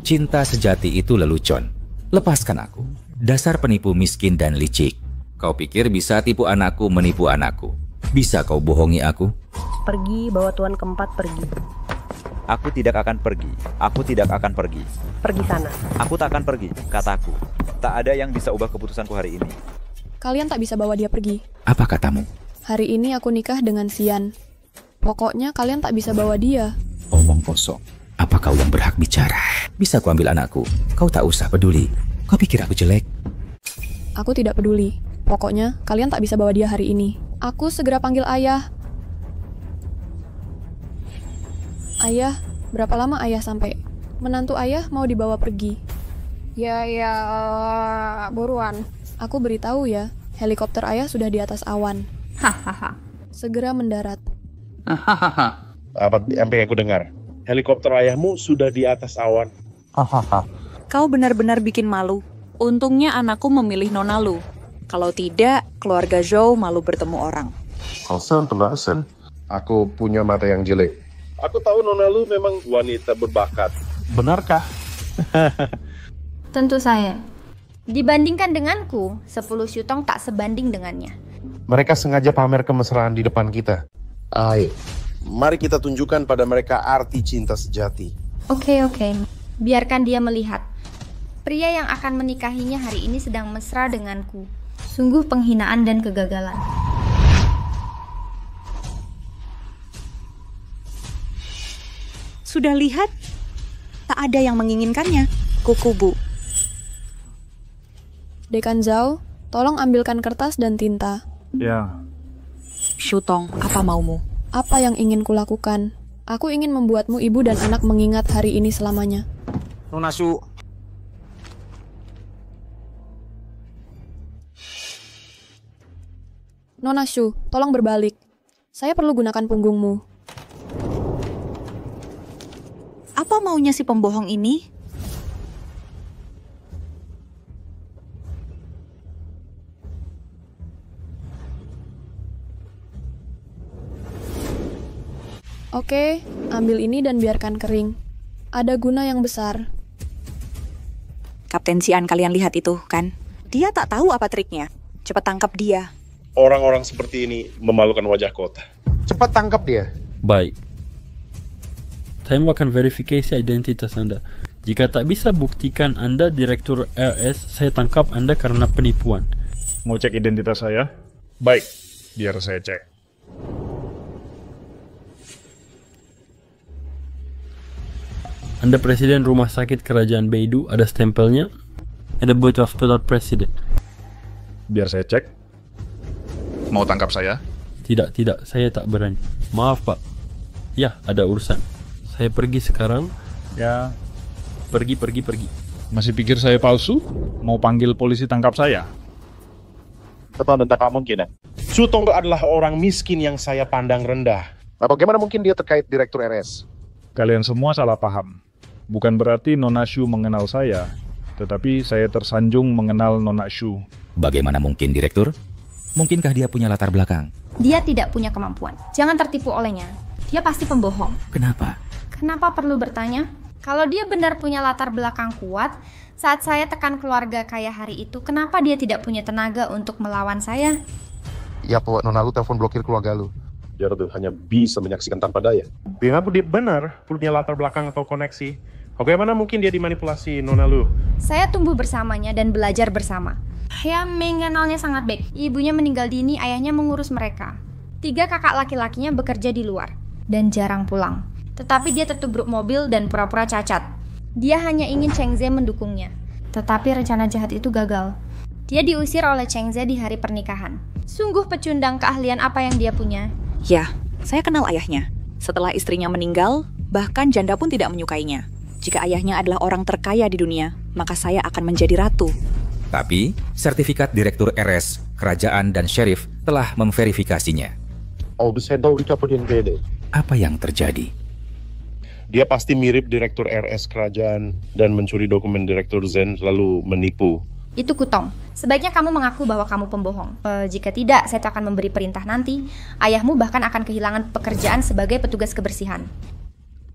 Cinta sejati itu lelucon. Lepaskan aku. Dasar penipu miskin dan licik. Kau pikir bisa tipu anakku menipu anakku? Bisa kau bohongi aku? Pergi, bawa tuan keempat pergi. Aku tidak akan pergi. Aku tidak akan pergi. Pergi sana. Aku tak akan pergi, kataku. Tak ada yang bisa ubah keputusanku hari ini. Kalian tak bisa bawa dia pergi. Apa katamu? Hari ini aku nikah dengan Xian. Pokoknya kalian tak bisa bawa dia. Omong kosong. Apa kau yang berhak bicara? Bisa ku ambil anakku? Kau tak usah peduli. Kau pikir aku jelek? Aku tidak peduli. Pokoknya kalian tak bisa bawa dia hari ini. Aku segera panggil ayah. Ayah, berapa lama ayah sampai? Menantu ayah mau dibawa pergi. Ya, buruan. Aku beritahu ya, helikopter ayah sudah di atas awan. Hahaha. Segera mendarat. Apa yang pengen aku dengar? Helikopter ayahmu sudah di atas awan. Hahaha. Kau benar-benar bikin malu. Untungnya anakku memilih Nona Lu. Kalau tidak, keluarga Zhou malu bertemu orang. Aku punya mata yang jelek. Aku tahu Nona Lu memang wanita berbakat. Benarkah? Tentu saya. Dibandingkan denganku, 10 Shutong tak sebanding dengannya. Mereka sengaja pamer kemesraan di depan kita. Ayo, mari kita tunjukkan pada mereka arti cinta sejati. Oke. Biarkan dia melihat. Pria yang akan menikahinya hari ini sedang mesra denganku. Sungguh penghinaan dan kegagalan. Sudah lihat? Tak ada yang menginginkannya. Kukubu. Dekan Zhao, tolong ambilkan kertas dan tinta. Ya. Shutong, apa maumu? Apa yang ingin kulakukan? Aku ingin membuatmu ibu dan anak mengingat hari ini selamanya. Nona Shu. Nona Shu, tolong berbalik. Saya perlu gunakan punggungmu. Apa maunya si pembohong ini? Oke, ambil ini dan biarkan kering. Ada guna yang besar. Kapten Xian, kalian lihat itu, kan? Dia tak tahu apa triknya. Cepat tangkap dia. Orang-orang seperti ini memalukan wajah kota. Cepat tangkap dia. Baik. Saya akan verifikasi identitas Anda. Jika tak bisa buktikan Anda Direktur RS, saya tangkap Anda karena penipuan. Mau cek identitas saya? Baik, biar saya cek. Anda Presiden Rumah Sakit Kerajaan Beidou, ada stempelnya. Ada buat hospital Presiden. Biar saya cek. Mau tangkap saya? Tidak, saya tak berani. Maaf Pak. Ya, ada urusan. Saya pergi sekarang. Ya. Pergi. Masih pikir saya palsu? Mau panggil polisi tangkap saya? Betul dan tak mungkin. Shutong adalah orang miskin yang saya pandang rendah. Nah, bagaimana mungkin dia terkait Direktur RS? Kalian semua salah paham. Bukan berarti Nona Shu mengenal saya, tetapi saya tersanjung mengenal Nona Shu. Bagaimana mungkin, Direktur? Mungkinkah dia punya latar belakang? Dia tidak punya kemampuan. Jangan tertipu olehnya. Dia pasti pembohong. Kenapa? Kenapa perlu bertanya? Kalau dia benar punya latar belakang kuat, saat saya tekan keluarga kaya hari itu, kenapa dia tidak punya tenaga untuk melawan saya? Ya, Pak, Nona lu telepon blokir keluarga lu. Dia tuh hanya bisa menyaksikan tanpa daya. Biar dia benar punya latar belakang atau koneksi. Bagaimana mungkin dia dimanipulasi Nona lu? Saya tumbuh bersamanya dan belajar bersama. Saya mengenalnya sangat baik. Ibunya meninggal dini, ayahnya mengurus mereka. 3 kakak laki-lakinya bekerja di luar dan jarang pulang. Tetapi dia tertubruk mobil dan pura-pura cacat. Dia hanya ingin Cheng Ze mendukungnya. Tetapi rencana jahat itu gagal. Dia diusir oleh Cheng Ze di hari pernikahan. Sungguh pecundang keahlian apa yang dia punya. Ya, saya kenal ayahnya. Setelah istrinya meninggal, bahkan janda pun tidak menyukainya. Jika ayahnya adalah orang terkaya di dunia, maka saya akan menjadi ratu. Tapi, sertifikat Direktur RS, Kerajaan dan Sheriff telah memverifikasinya. Apa yang terjadi? Dia pasti mirip Direktur RS Kerajaan dan mencuri dokumen Direktur Zen lalu menipu. Itu Kutong. Sebaiknya kamu mengaku bahwa kamu pembohong. Jika tidak, saya akan memberi perintah nanti. Ayahmu bahkan akan kehilangan pekerjaan sebagai petugas kebersihan.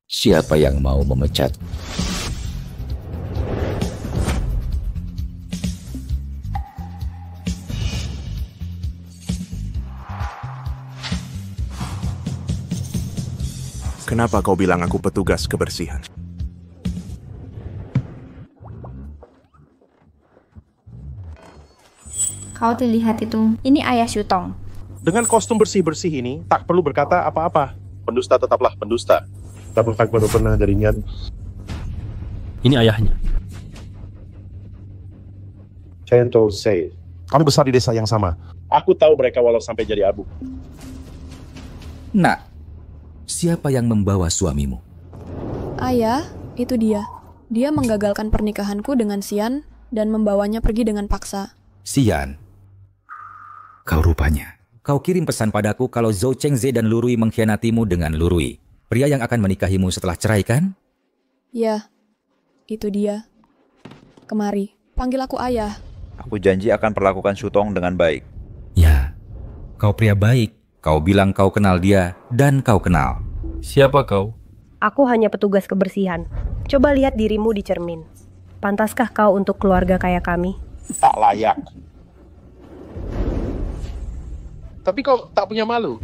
Siapa yang mau memecat? Kenapa kau bilang aku petugas kebersihan? Kau lihat itu. Ini ayah Shutong. Dengan kostum bersih-bersih ini, tak perlu berkata apa-apa. Pendusta tetaplah pendusta. Tak pernah dari niat. Ini ayahnya. Cento say. Kami besar di desa yang sama. Aku tahu mereka walau sampai jadi abu. Nak, siapa yang membawa suamimu? Ayah, itu dia. Dia menggagalkan pernikahanku dengan Xian dan membawanya pergi dengan paksa. Xian? Kau rupanya. Kau kirim pesan padaku kalau Zhou Chengze dan Lu Rui mengkhianatimu dengan Lu Rui. Pria yang akan menikahimu setelah cerai, kan? Ya, itu dia. Kemari, panggil aku ayah. Aku janji akan perlakukan Shutong dengan baik. Ya, kau pria baik. Kau bilang kau kenal dia, dan kau kenal. Siapa kau? Aku hanya petugas kebersihan. Coba lihat dirimu di cermin. Pantaskah kau untuk keluarga kaya kami? Tak layak. Tapi kau tak punya malu.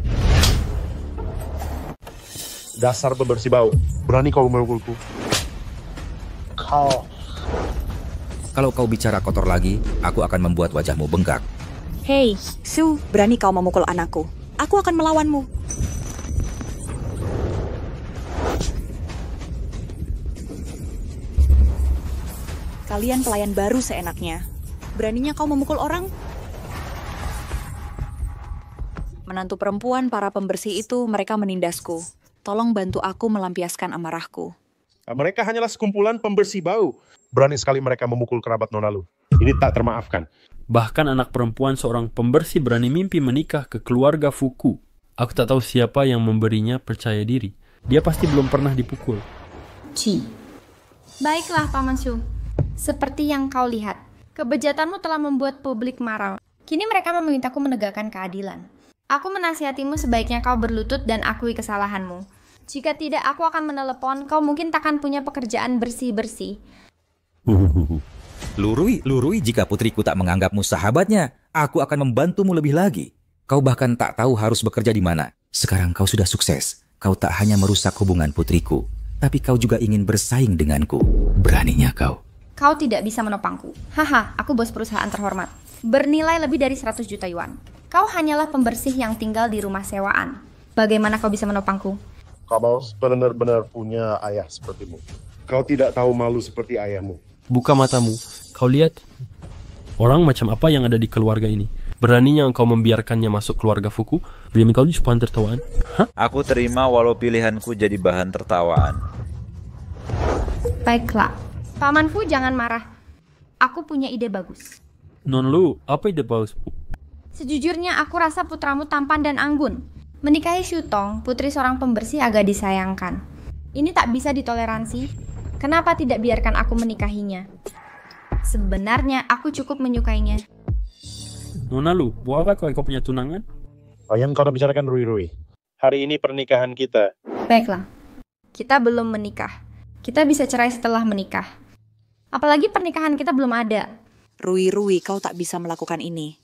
Dasar pembersih bau. Berani kau memukulku? Kalau kau bicara kotor lagi, aku akan membuat wajahmu bengkak. Hei, Su, berani kau memukul anakku? Aku akan melawanmu. Kalian pelayan baru seenaknya. Beraninya kau memukul orang? Menantu perempuan para pembersih itu, mereka menindasku. Tolong bantu aku melampiaskan amarahku. Mereka hanyalah sekumpulan pembersih bau. Berani sekali mereka memukul kerabat Nona lu. Ini tak termaafkan. Bahkan anak perempuan seorang pembersih berani mimpi menikah ke keluarga Fuku. Aku tak tahu siapa yang memberinya percaya diri. Dia pasti belum pernah dipukul. Baiklah, Paman Shu. Seperti yang kau lihat, kebejatanmu telah membuat publik marah. Kini mereka memintaku menegakkan keadilan. Aku menasihatimu sebaiknya kau berlutut dan akui kesalahanmu. Jika tidak, aku akan menelepon. Kau mungkin takkan punya pekerjaan bersih-bersih. Lu Rui, jika putriku tak menganggapmu sahabatnya, aku akan membantumu lebih lagi. Kau bahkan tak tahu harus bekerja di mana. Sekarang kau sudah sukses. Kau tak hanya merusak hubungan putriku, tapi kau juga ingin bersaing denganku. Beraninya kau. Kau tidak bisa menopangku. Haha, aku bos perusahaan terhormat. Bernilai lebih dari 100 juta yuan. Kau hanyalah pembersih yang tinggal di rumah sewaan. Bagaimana kau bisa menopangku? Kau benar-benar punya ayah sepertimu. Kau tidak tahu malu seperti ayahmu. Buka matamu. Kau lihat. Orang macam apa yang ada di keluarga ini? Beraninya engkau membiarkannya masuk keluarga Fuku? Demi kau bahan tertawaan? Hah? Aku terima walau pilihanku jadi bahan tertawaan. Baiklah. Paman Fu, jangan marah. Aku punya ide bagus. Non Lu, apa ide bagus? Sejujurnya aku rasa putramu tampan dan anggun. Menikahi Shutong, putri seorang pembersih, agak disayangkan. Ini tak bisa ditoleransi. Kenapa tidak biarkan aku menikahinya? Sebenarnya aku cukup menyukainya. Nona Lu, buat apa kau punya tunangan? Oh, yang kau bicarakan Rui. Hari ini pernikahan kita. Baiklah, kita belum menikah. Kita bisa cerai setelah menikah. Apalagi pernikahan kita belum ada. Rui, kau tak bisa melakukan ini.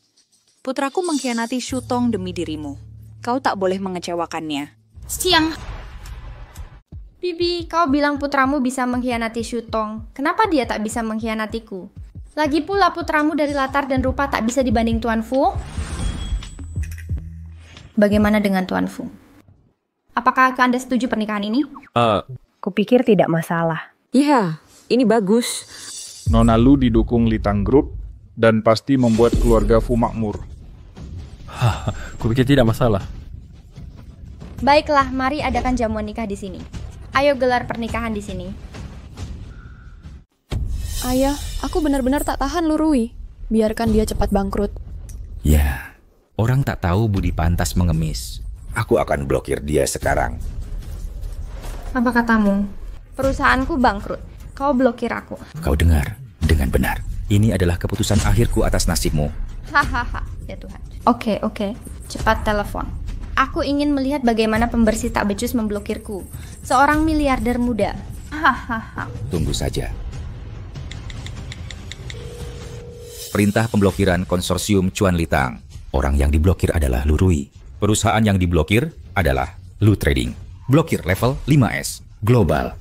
Putraku mengkhianati Shutong demi dirimu. Kau tak boleh mengecewakannya. Siang. Bibi, kau bilang putramu bisa mengkhianati Shutong. Kenapa dia tak bisa mengkhianatiku? Lagi pula putramu dari latar dan rupa tak bisa dibanding Tuan Fu. Bagaimana dengan Tuan Fu? Apakah Anda setuju pernikahan ini? Kupikir tidak masalah. Iya, ini bagus. Nona Lu didukung Litang Group dan pasti membuat keluarga Fu makmur. Kupikir tidak masalah. Baiklah, mari adakan jamuan nikah di sini. Ayo gelar pernikahan di sini. Ayah, aku benar-benar tak tahan Lu Rui. Biarkan dia cepat bangkrut. Ya, orang tak tahu budi pantas mengemis. Aku akan blokir dia sekarang. Apa katamu? Perusahaanku bangkrut. Kau blokir aku. Kau dengar dengan benar. Ini adalah keputusan akhirku atas nasibmu. Hahaha, ya Tuhan. Oke. Cepat telepon. Aku ingin melihat bagaimana pembersih tak becus memblokirku. Seorang miliarder muda. Hahaha. Tunggu saja. Perintah pemblokiran konsorsium Chuan Litang. Orang yang diblokir adalah Lu Rui. Perusahaan yang diblokir adalah Lu Trading. Blokir level 5S. Global.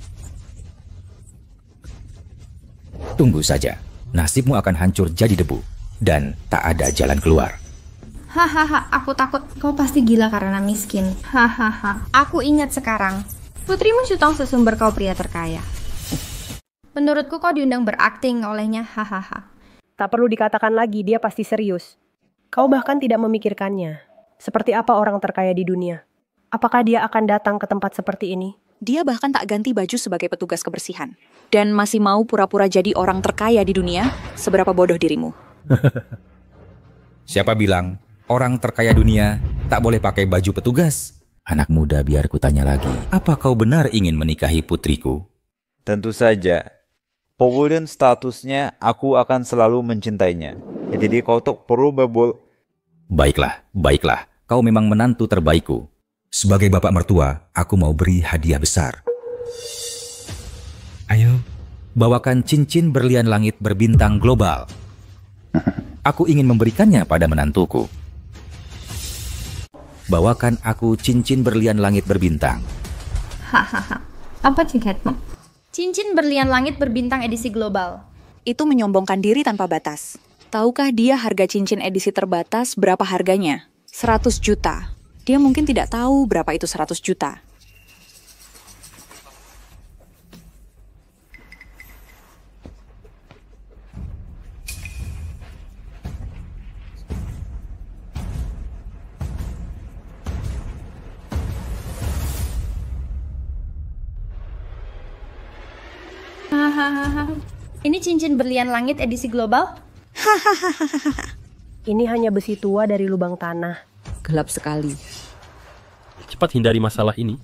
Tunggu saja. Nasibmu akan hancur jadi debu. Dan tak ada jalan keluar. Hahaha, aku takut kau pasti gila karena miskin. Hahaha, aku ingat sekarang. Putrimu Shutong sesumber kau pria terkaya. Menurutku kau diundang berakting olehnya. Hahaha. Tak perlu dikatakan lagi, dia pasti serius. Kau bahkan tidak memikirkannya. Seperti apa orang terkaya di dunia? Apakah dia akan datang ke tempat seperti ini? Dia bahkan tak ganti baju sebagai petugas kebersihan. Dan masih mau pura-pura jadi orang terkaya di dunia. Seberapa bodoh dirimu? Siapa bilang orang terkaya dunia tak boleh pakai baju petugas? Anak muda, biar kutanya lagi. Apa kau benar ingin menikahi putriku? Tentu saja. Powudan statusnya, aku akan selalu mencintainya. Jadi kau tak perlu bebol. Baiklah. Kau memang menantu terbaikku. Sebagai bapak mertua, aku mau beri hadiah besar. Ayo, bawakan cincin berlian langit berbintang global. Aku ingin memberikannya pada menantuku. Bawakan aku cincin berlian langit berbintang. Hahaha. Apa tiketmu? Cincin berlian langit berbintang edisi global. Itu menyombongkan diri tanpa batas. Tahukah dia harga cincin edisi terbatas berapa harganya? 100 juta. Dia mungkin tidak tahu berapa itu 100 juta. Ini cincin berlian langit edisi global? Ini hanya besi tua dari lubang tanah. Gelap sekali. Cepat hindari masalah ini.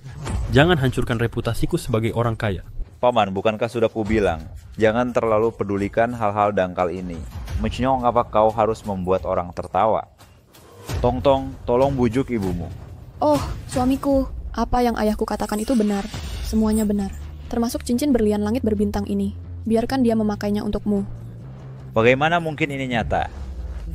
Jangan hancurkan reputasiku sebagai orang kaya. Paman, bukankah sudah kubilang, jangan terlalu pedulikan hal-hal dangkal ini. Menyong apa kau harus membuat orang tertawa? Tong, tolong bujuk ibumu. Oh, suamiku. Apa yang ayahku katakan itu benar. Semuanya benar. Termasuk cincin berlian langit berbintang ini. Biarkan dia memakainya untukmu. Bagaimana mungkin ini nyata?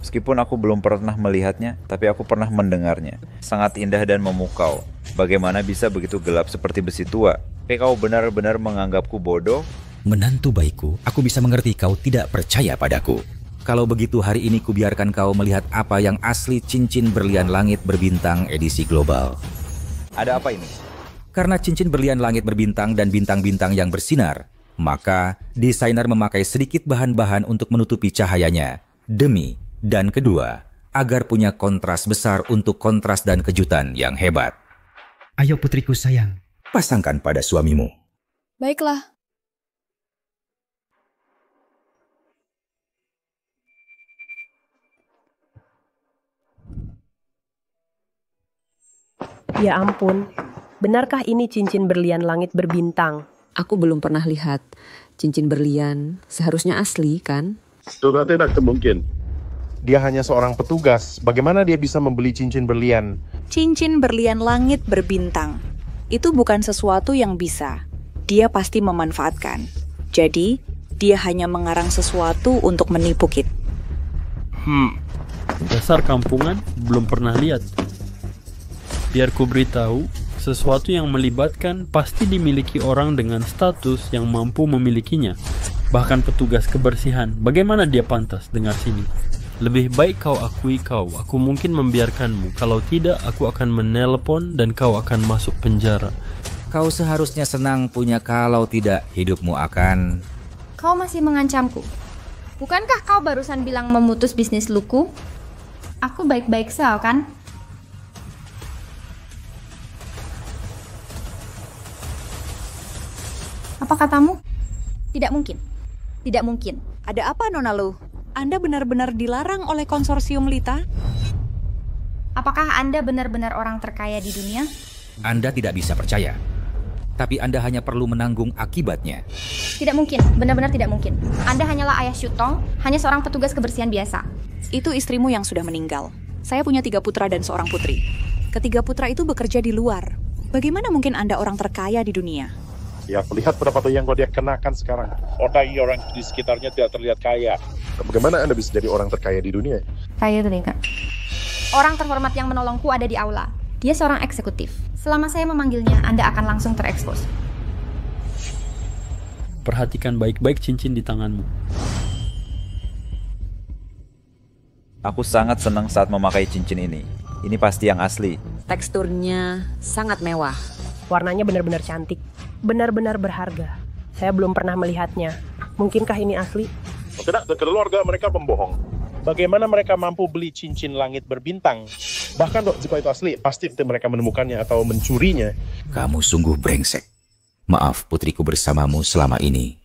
Meskipun aku belum pernah melihatnya, tapi aku pernah mendengarnya. Sangat indah dan memukau. Bagaimana bisa begitu gelap seperti besi tua? Kau benar-benar menganggapku bodoh? Menantu baikku, aku bisa mengerti kau tidak percaya padaku. Kalau begitu hari ini kubiarkan kau melihat apa yang asli cincin berlian langit berbintang edisi global. Ada apa ini? Karena cincin berlian langit berbintang dan bintang-bintang yang bersinar, maka desainer memakai sedikit bahan-bahan untuk menutupi cahayanya. Dan kedua, agar punya kontras besar untuk kontras dan kejutan yang hebat. Ayo putriku sayang, pasangkan pada suamimu. Baiklah. Ya ampun, benarkah ini cincin berlian langit berbintang? Aku belum pernah lihat cincin berlian. Seharusnya asli, kan? Sudah tidak mungkin. Dia hanya seorang petugas. Bagaimana dia bisa membeli cincin berlian? Cincin berlian langit berbintang. Itu bukan sesuatu yang bisa. Dia pasti memanfaatkan. Jadi, dia hanya mengarang sesuatu untuk menipu kita. Dasar kampungan, belum pernah lihat. Biar ku beritahu, sesuatu yang melibatkan pasti dimiliki orang dengan status yang mampu memilikinya. Bahkan petugas kebersihan, bagaimana dia pantas dengar sini? Lebih baik kau akui aku mungkin membiarkanmu. Kalau tidak, aku akan menelpon dan kau akan masuk penjara. Kau seharusnya senang punya, kalau tidak hidupmu akan... Kau masih mengancamku. Bukankah kau barusan bilang memutus bisnis luku? Aku baik-baik saja, kan? Apa katamu? Tidak mungkin. Tidak mungkin. Ada apa, Nona Lu? Anda benar-benar dilarang oleh konsorsium Lita? Apakah Anda benar-benar orang terkaya di dunia? Anda tidak bisa percaya. Tapi Anda hanya perlu menanggung akibatnya. Tidak mungkin. Benar-benar tidak mungkin. Anda hanyalah ayah Shutong, hanya seorang petugas kebersihan biasa. Itu istrimu yang sudah meninggal. Saya punya 3 putra dan seorang putri. Ketiga putra itu bekerja di luar. Bagaimana mungkin Anda orang terkaya di dunia? Ya, melihat berapa yang dia kenakan sekarang. Orang di sekitarnya tidak terlihat kaya. Bagaimana Anda bisa jadi orang terkaya di dunia? Kaya telinga. Orang terhormat yang menolongku ada di aula. Dia seorang eksekutif. Selama saya memanggilnya, Anda akan langsung terekspos. Perhatikan baik-baik cincin di tanganmu. Aku sangat senang saat memakai cincin ini. Ini pasti yang asli. Teksturnya sangat mewah. Warnanya benar-benar cantik. Benar-benar berharga. Saya belum pernah melihatnya. Mungkinkah ini asli? Tidak, keluarga mereka pembohong. Bagaimana mereka mampu beli cincin langit berbintang? Bahkan jika itu asli, pasti mereka menemukannya atau mencurinya. Kamu sungguh brengsek. Maaf, putriku bersamamu selama ini.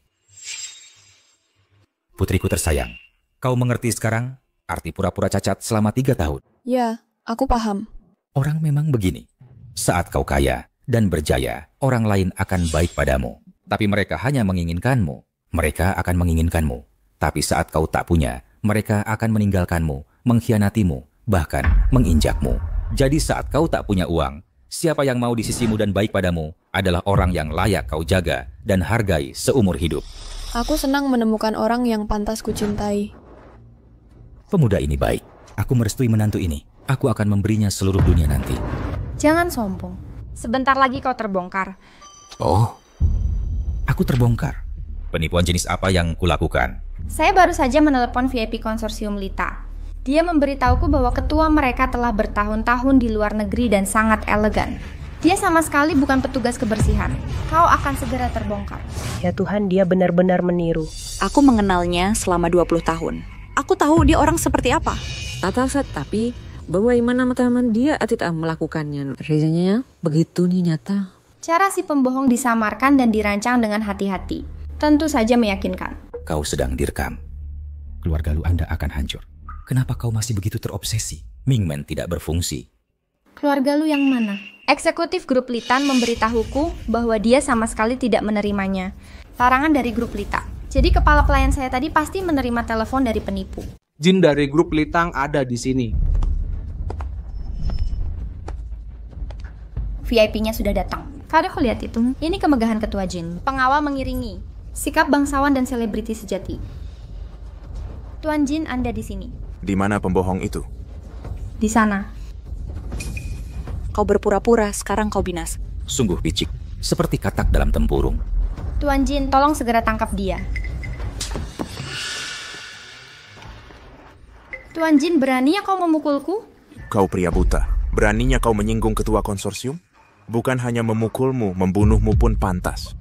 Putriku tersayang, kau mengerti sekarang arti pura-pura cacat selama 3 tahun? Ya, aku paham. Orang memang begini. Saat kau kaya dan berjaya, orang lain akan baik padamu. Tapi mereka hanya menginginkanmu. Mereka akan menginginkanmu. Tapi saat kau tak punya, mereka akan meninggalkanmu, mengkhianatimu, bahkan menginjakmu. Jadi saat kau tak punya uang, siapa yang mau di sisimu dan baik padamu adalah orang yang layak kau jaga dan hargai seumur hidup. Aku senang menemukan orang yang pantas kucintai. Pemuda ini baik. Aku merestui menantu ini. Aku akan memberinya seluruh dunia nanti. Jangan sombong. Sebentar lagi kau terbongkar. Oh, aku terbongkar. Penipuan jenis apa yang kulakukan? Saya baru saja menelepon VIP konsorsium Lita. Dia memberitahuku bahwa ketua mereka telah bertahun-tahun di luar negeri dan sangat elegan. Dia sama sekali bukan petugas kebersihan. Kau akan segera terbongkar. Ya Tuhan, dia benar-benar meniru. Aku mengenalnya selama 20 tahun. Aku tahu dia orang seperti apa. Tapi bagaimana teman dia tidak melakukannya? Rasanya begitu nih nyata. Cara si pembohong disamarkan dan dirancang dengan hati-hati. Tentu saja meyakinkan. Kau sedang direkam. Keluarga lu Anda akan hancur. Kenapa kau masih begitu terobsesi? Mingmen tidak berfungsi. Keluarga lu yang mana? Eksekutif grup Litan memberitahuku bahwa dia sama sekali tidak menerimanya. Larangan dari grup Lita. Jadi kepala pelayan saya tadi pasti menerima telepon dari penipu. Jin dari grup Litang ada di sini. VIP-nya sudah datang. Kalau kau lihat itu, ini kemegahan ketua Jin. Pengawal mengiringi. Sikap bangsawan dan selebriti sejati. Tuan Jin, Anda di sini. Di mana pembohong itu? Di sana. Kau berpura-pura, sekarang kau binasa. Sungguh picik, seperti katak dalam tempurung. Tuan Jin, tolong segera tangkap dia. Tuan Jin, berani ya kau memukulku? Kau pria buta. Beraninya kau menyinggung ketua konsorsium? Bukan hanya memukulmu, membunuhmu pun pantas.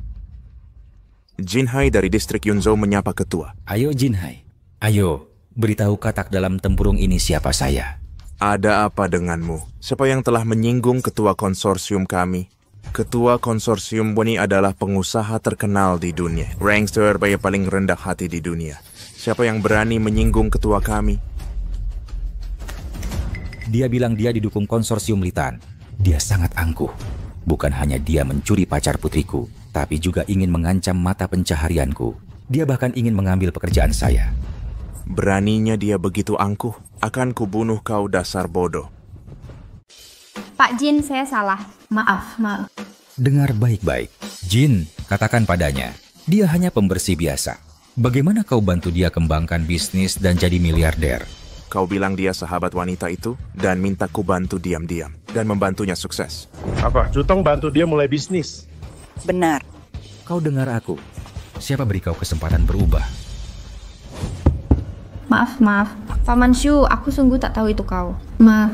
Jinhai dari distrik Yunzhou menyapa ketua. Ayo Jinhai, ayo beritahu katak dalam tempurung ini siapa saya. Ada apa denganmu? Siapa yang telah menyinggung ketua konsorsium kami? Ketua konsorsium ini adalah pengusaha terkenal di dunia. Rankster yang paling rendah hati di dunia. Siapa yang berani menyinggung ketua kami? Dia bilang dia didukung konsorsium Litan. Dia sangat angkuh. Bukan hanya dia mencuri pacar putriku, tapi juga ingin mengancam mata pencaharianku. Dia bahkan ingin mengambil pekerjaan saya. Beraninya dia begitu angkuh, akan kubunuh kau dasar bodoh. Pak Jin, saya salah. Maaf. Dengar baik-baik. Jin, katakan padanya, dia hanya pembersih biasa. Bagaimana kau bantu dia kembangkan bisnis dan jadi miliarder? Kau bilang dia sahabat wanita itu dan minta ku bantu diam-diam dan membantunya sukses. Apa? Cutong bantu dia mulai bisnis. Benar. Kau dengar aku. Siapa beri kau kesempatan berubah? Maaf. Paman Shu, aku sungguh tak tahu itu kau. Maaf.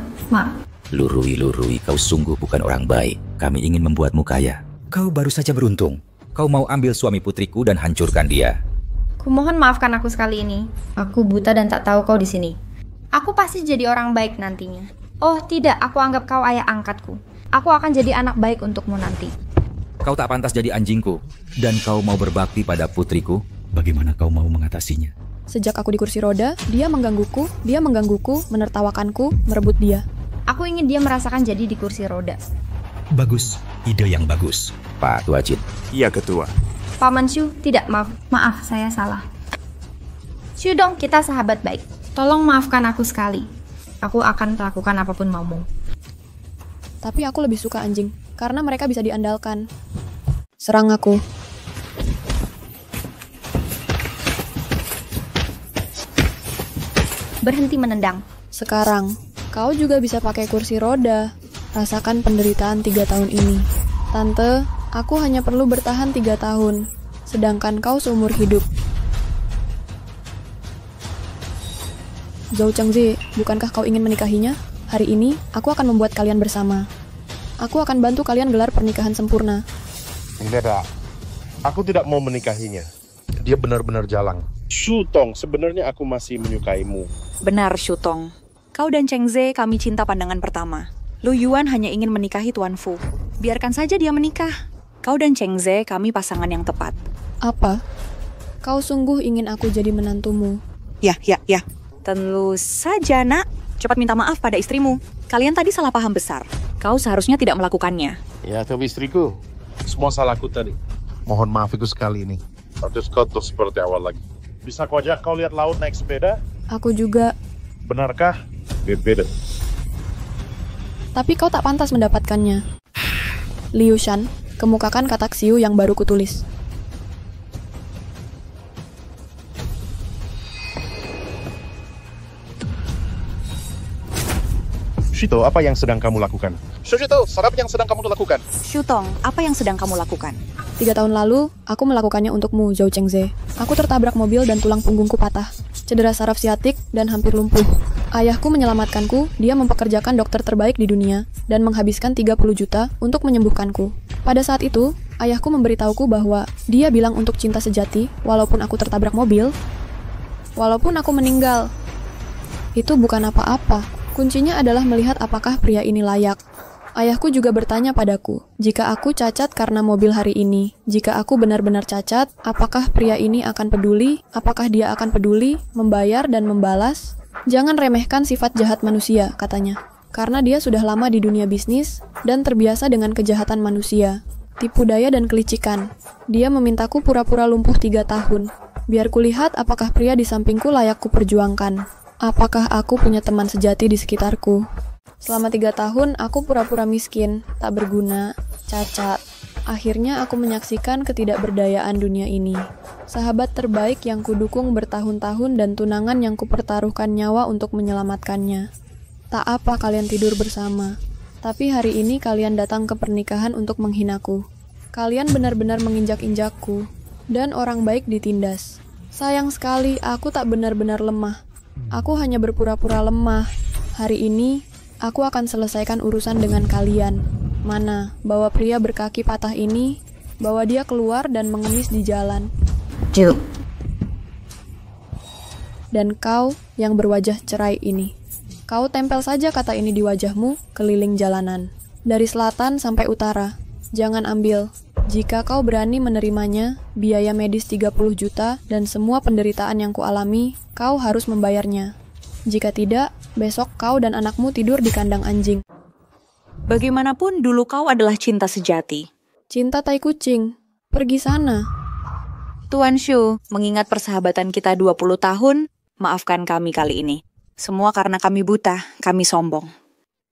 Lurui, kau sungguh bukan orang baik. Kami ingin membuatmu kaya. Kau baru saja beruntung. Kau mau ambil suami putriku dan hancurkan dia. Kumohon maafkan aku sekali ini. Aku buta dan tak tahu kau di sini. Aku pasti jadi orang baik nantinya. Oh tidak, aku anggap kau ayah angkatku. Aku akan jadi anak baik untukmu nanti. Kau tak pantas jadi anjingku. Dan kau mau berbakti pada putriku. Bagaimana kau mau mengatasinya? Sejak aku di kursi roda, dia menggangguku, menertawakanku, merebut dia. Aku ingin dia merasakan jadi di kursi roda. Bagus, ide yang bagus. Pak Tua Jin. Iya, Ketua. Paman Shu, tidak, maaf, saya salah. Shu dong, kita sahabat baik. Tolong maafkan aku sekali. Aku akan melakukan apapun maumu. Tapi aku lebih suka anjing, karena mereka bisa diandalkan. Serang aku. Berhenti menendang. Sekarang, kau juga bisa pakai kursi roda. Rasakan penderitaan 3 tahun ini. Tante, aku hanya perlu bertahan 3 tahun. Sedangkan kau seumur hidup. Zhou Chengzi, bukankah kau ingin menikahinya? Hari ini, aku akan membuat kalian bersama. Aku akan bantu kalian gelar pernikahan sempurna. Tidak. Aku tidak mau menikahinya. Dia benar-benar jalang. Shutong, sebenarnya aku masih menyukaimu. Benar, Shutong. Kau dan Chengze kami cinta pandangan pertama. Lu Yuan hanya ingin menikahi Tuan Fu. Biarkan saja dia menikah. Kau dan Chengze kami pasangan yang tepat. Apa? Kau sungguh ingin aku jadi menantumu? Ya. Tentu saja, nak. Cepat minta maaf pada istrimu. Kalian tadi salah paham besar. Kau seharusnya tidak melakukannya. Ya, tapi istriku. Semua salahku tadi. Mohon maaf itu sekali ini. Harus kau tuh seperti awal lagi. Bisa kau ajak kau lihat laut naik sepeda? Aku juga. Benarkah? Beda. Tapi kau tak pantas mendapatkannya. Liu Shan, kemukakan kata Xiu yang baru kutulis. Shito, apa yang sedang kamu lakukan? Shito, apa yang sedang kamu lakukan? Shutong, apa yang sedang kamu lakukan? 3 tahun lalu, aku melakukannya untukmu, Zhou Chengze. Aku tertabrak mobil dan tulang punggungku patah. Cedera saraf siatik dan hampir lumpuh. Ayahku menyelamatkanku, dia mempekerjakan dokter terbaik di dunia, dan menghabiskan 30 juta untuk menyembuhkanku. Pada saat itu, ayahku memberitahuku bahwa dia bilang untuk cinta sejati, walaupun aku tertabrak mobil, walaupun aku meninggal. Itu bukan apa-apa. Kuncinya adalah melihat apakah pria ini layak. Ayahku juga bertanya padaku, jika aku cacat karena mobil hari ini, jika aku benar-benar cacat, apakah pria ini akan peduli? Apakah dia akan peduli, membayar dan membalas? Jangan remehkan sifat jahat manusia, katanya. Karena dia sudah lama di dunia bisnis dan terbiasa dengan kejahatan manusia, tipu daya dan kelicikan. Dia memintaku pura-pura lumpuh 3 tahun. Biar kulihat apakah pria di sampingku layak kuperjuangkan. Apakah aku punya teman sejati di sekitarku? Selama 3 tahun, aku pura-pura miskin, tak berguna, cacat. Akhirnya aku menyaksikan ketidakberdayaan dunia ini. Sahabat terbaik yang kudukung bertahun-tahun dan tunangan yang kupertaruhkan nyawa untuk menyelamatkannya. Tak apa kalian tidur bersama. Tapi hari ini kalian datang ke pernikahan untuk menghinaku. Kalian benar-benar menginjak-injakku. Dan orang baik ditindas. Sayang sekali, aku tak benar-benar lemah. Aku hanya berpura-pura lemah. Hari ini, aku akan selesaikan urusan dengan kalian. Mana, bawa pria berkaki patah ini, bawa dia keluar dan mengemis di jalan. Ju. Dan kau yang berwajah cerai ini. Kau tempel saja kata ini di wajahmu, keliling jalanan. Dari selatan sampai utara. Jangan ambil. Jika kau berani menerimanya, biaya medis 30 juta dan semua penderitaan yang kualami, kau harus membayarnya. Jika tidak, besok kau dan anakmu tidur di kandang anjing. Bagaimanapun dulu kau adalah cinta sejati. Cinta tai kucing. Pergi sana. Tuan Shu, mengingat persahabatan kita 20 tahun, maafkan kami kali ini. Semua karena kami buta, kami sombong.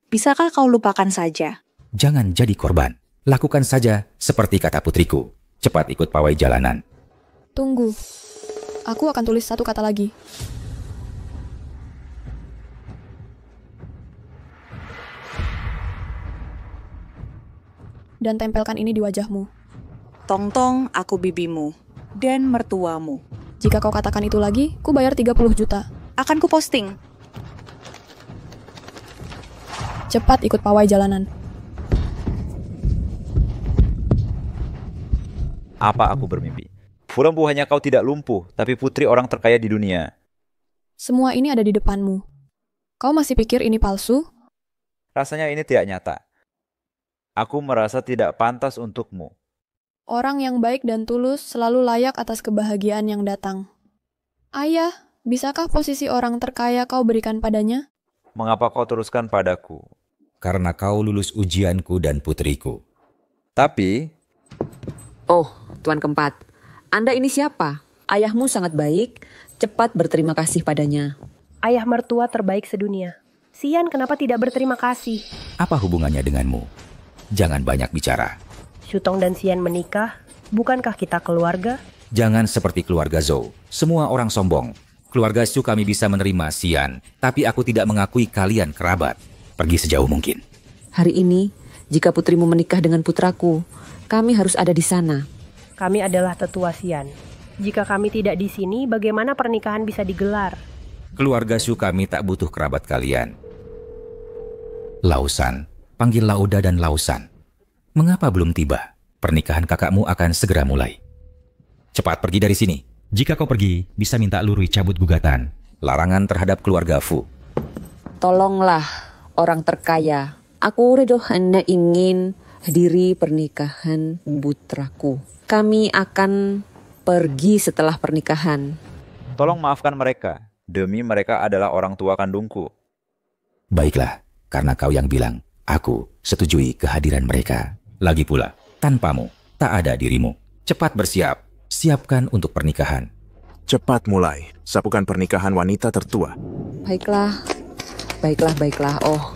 Bisakah kau lupakan saja? Jangan jadi korban. Lakukan saja seperti kata putriku. Cepat ikut pawai jalanan. Tunggu. Aku akan tulis satu kata lagi. Dan tempelkan ini di wajahmu. Tong-tong, aku bibimu dan mertuamu. Jika kau katakan itu lagi, ku bayar 30 juta. Akan ku posting. Cepat ikut pawai jalanan. Apa aku bermimpi? Fulembu hanya kau tidak lumpuh, tapi putri orang terkaya di dunia. Semua ini ada di depanmu. Kau masih pikir ini palsu? Rasanya ini tidak nyata. Aku merasa tidak pantas untukmu. Orang yang baik dan tulus selalu layak atas kebahagiaan yang datang. Ayah, bisakah posisi orang terkaya kau berikan padanya? Mengapa kau teruskan padaku? Karena kau lulus ujianku dan putriku. Tapi... Oh, Tuan Keempat. Anda ini siapa? Ayahmu sangat baik. Cepat berterima kasih padanya. Ayah mertua terbaik sedunia. Xian kenapa tidak berterima kasih? Apa hubungannya denganmu? Jangan banyak bicara. Shutong dan Xian menikah, bukankah kita keluarga? Jangan seperti keluarga Zhou. Semua orang sombong. Keluarga Shu kami bisa menerima Xian, tapi aku tidak mengakui kalian kerabat. Pergi sejauh mungkin. Hari ini, jika putrimu menikah dengan putraku, kami harus ada di sana. Kami adalah tetua Xian. Jika kami tidak di sini, bagaimana pernikahan bisa digelar? Keluarga Shu kami tak butuh kerabat kalian. Lausan, panggil Lauda dan Lausan. Mengapa belum tiba? Pernikahan kakakmu akan segera mulai. Cepat pergi dari sini. Jika kau pergi, bisa minta Lurui cabut gugatan. Larangan terhadap keluarga Fu. Tolonglah orang terkaya. Aku hanya ingin hadiri pernikahan putraku. Kami akan pergi setelah pernikahan. Tolong maafkan mereka. Demi mereka adalah orang tua kandungku. Baiklah, karena kau yang bilang, aku setujui kehadiran mereka. Lagi pula, tanpamu, tak ada dirimu. Cepat bersiap, siapkan untuk pernikahan. Cepat mulai, sapukan pernikahan wanita tertua. Baiklah, baiklah. Oh.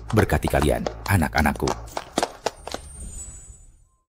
Berkati kalian, anak-anakku.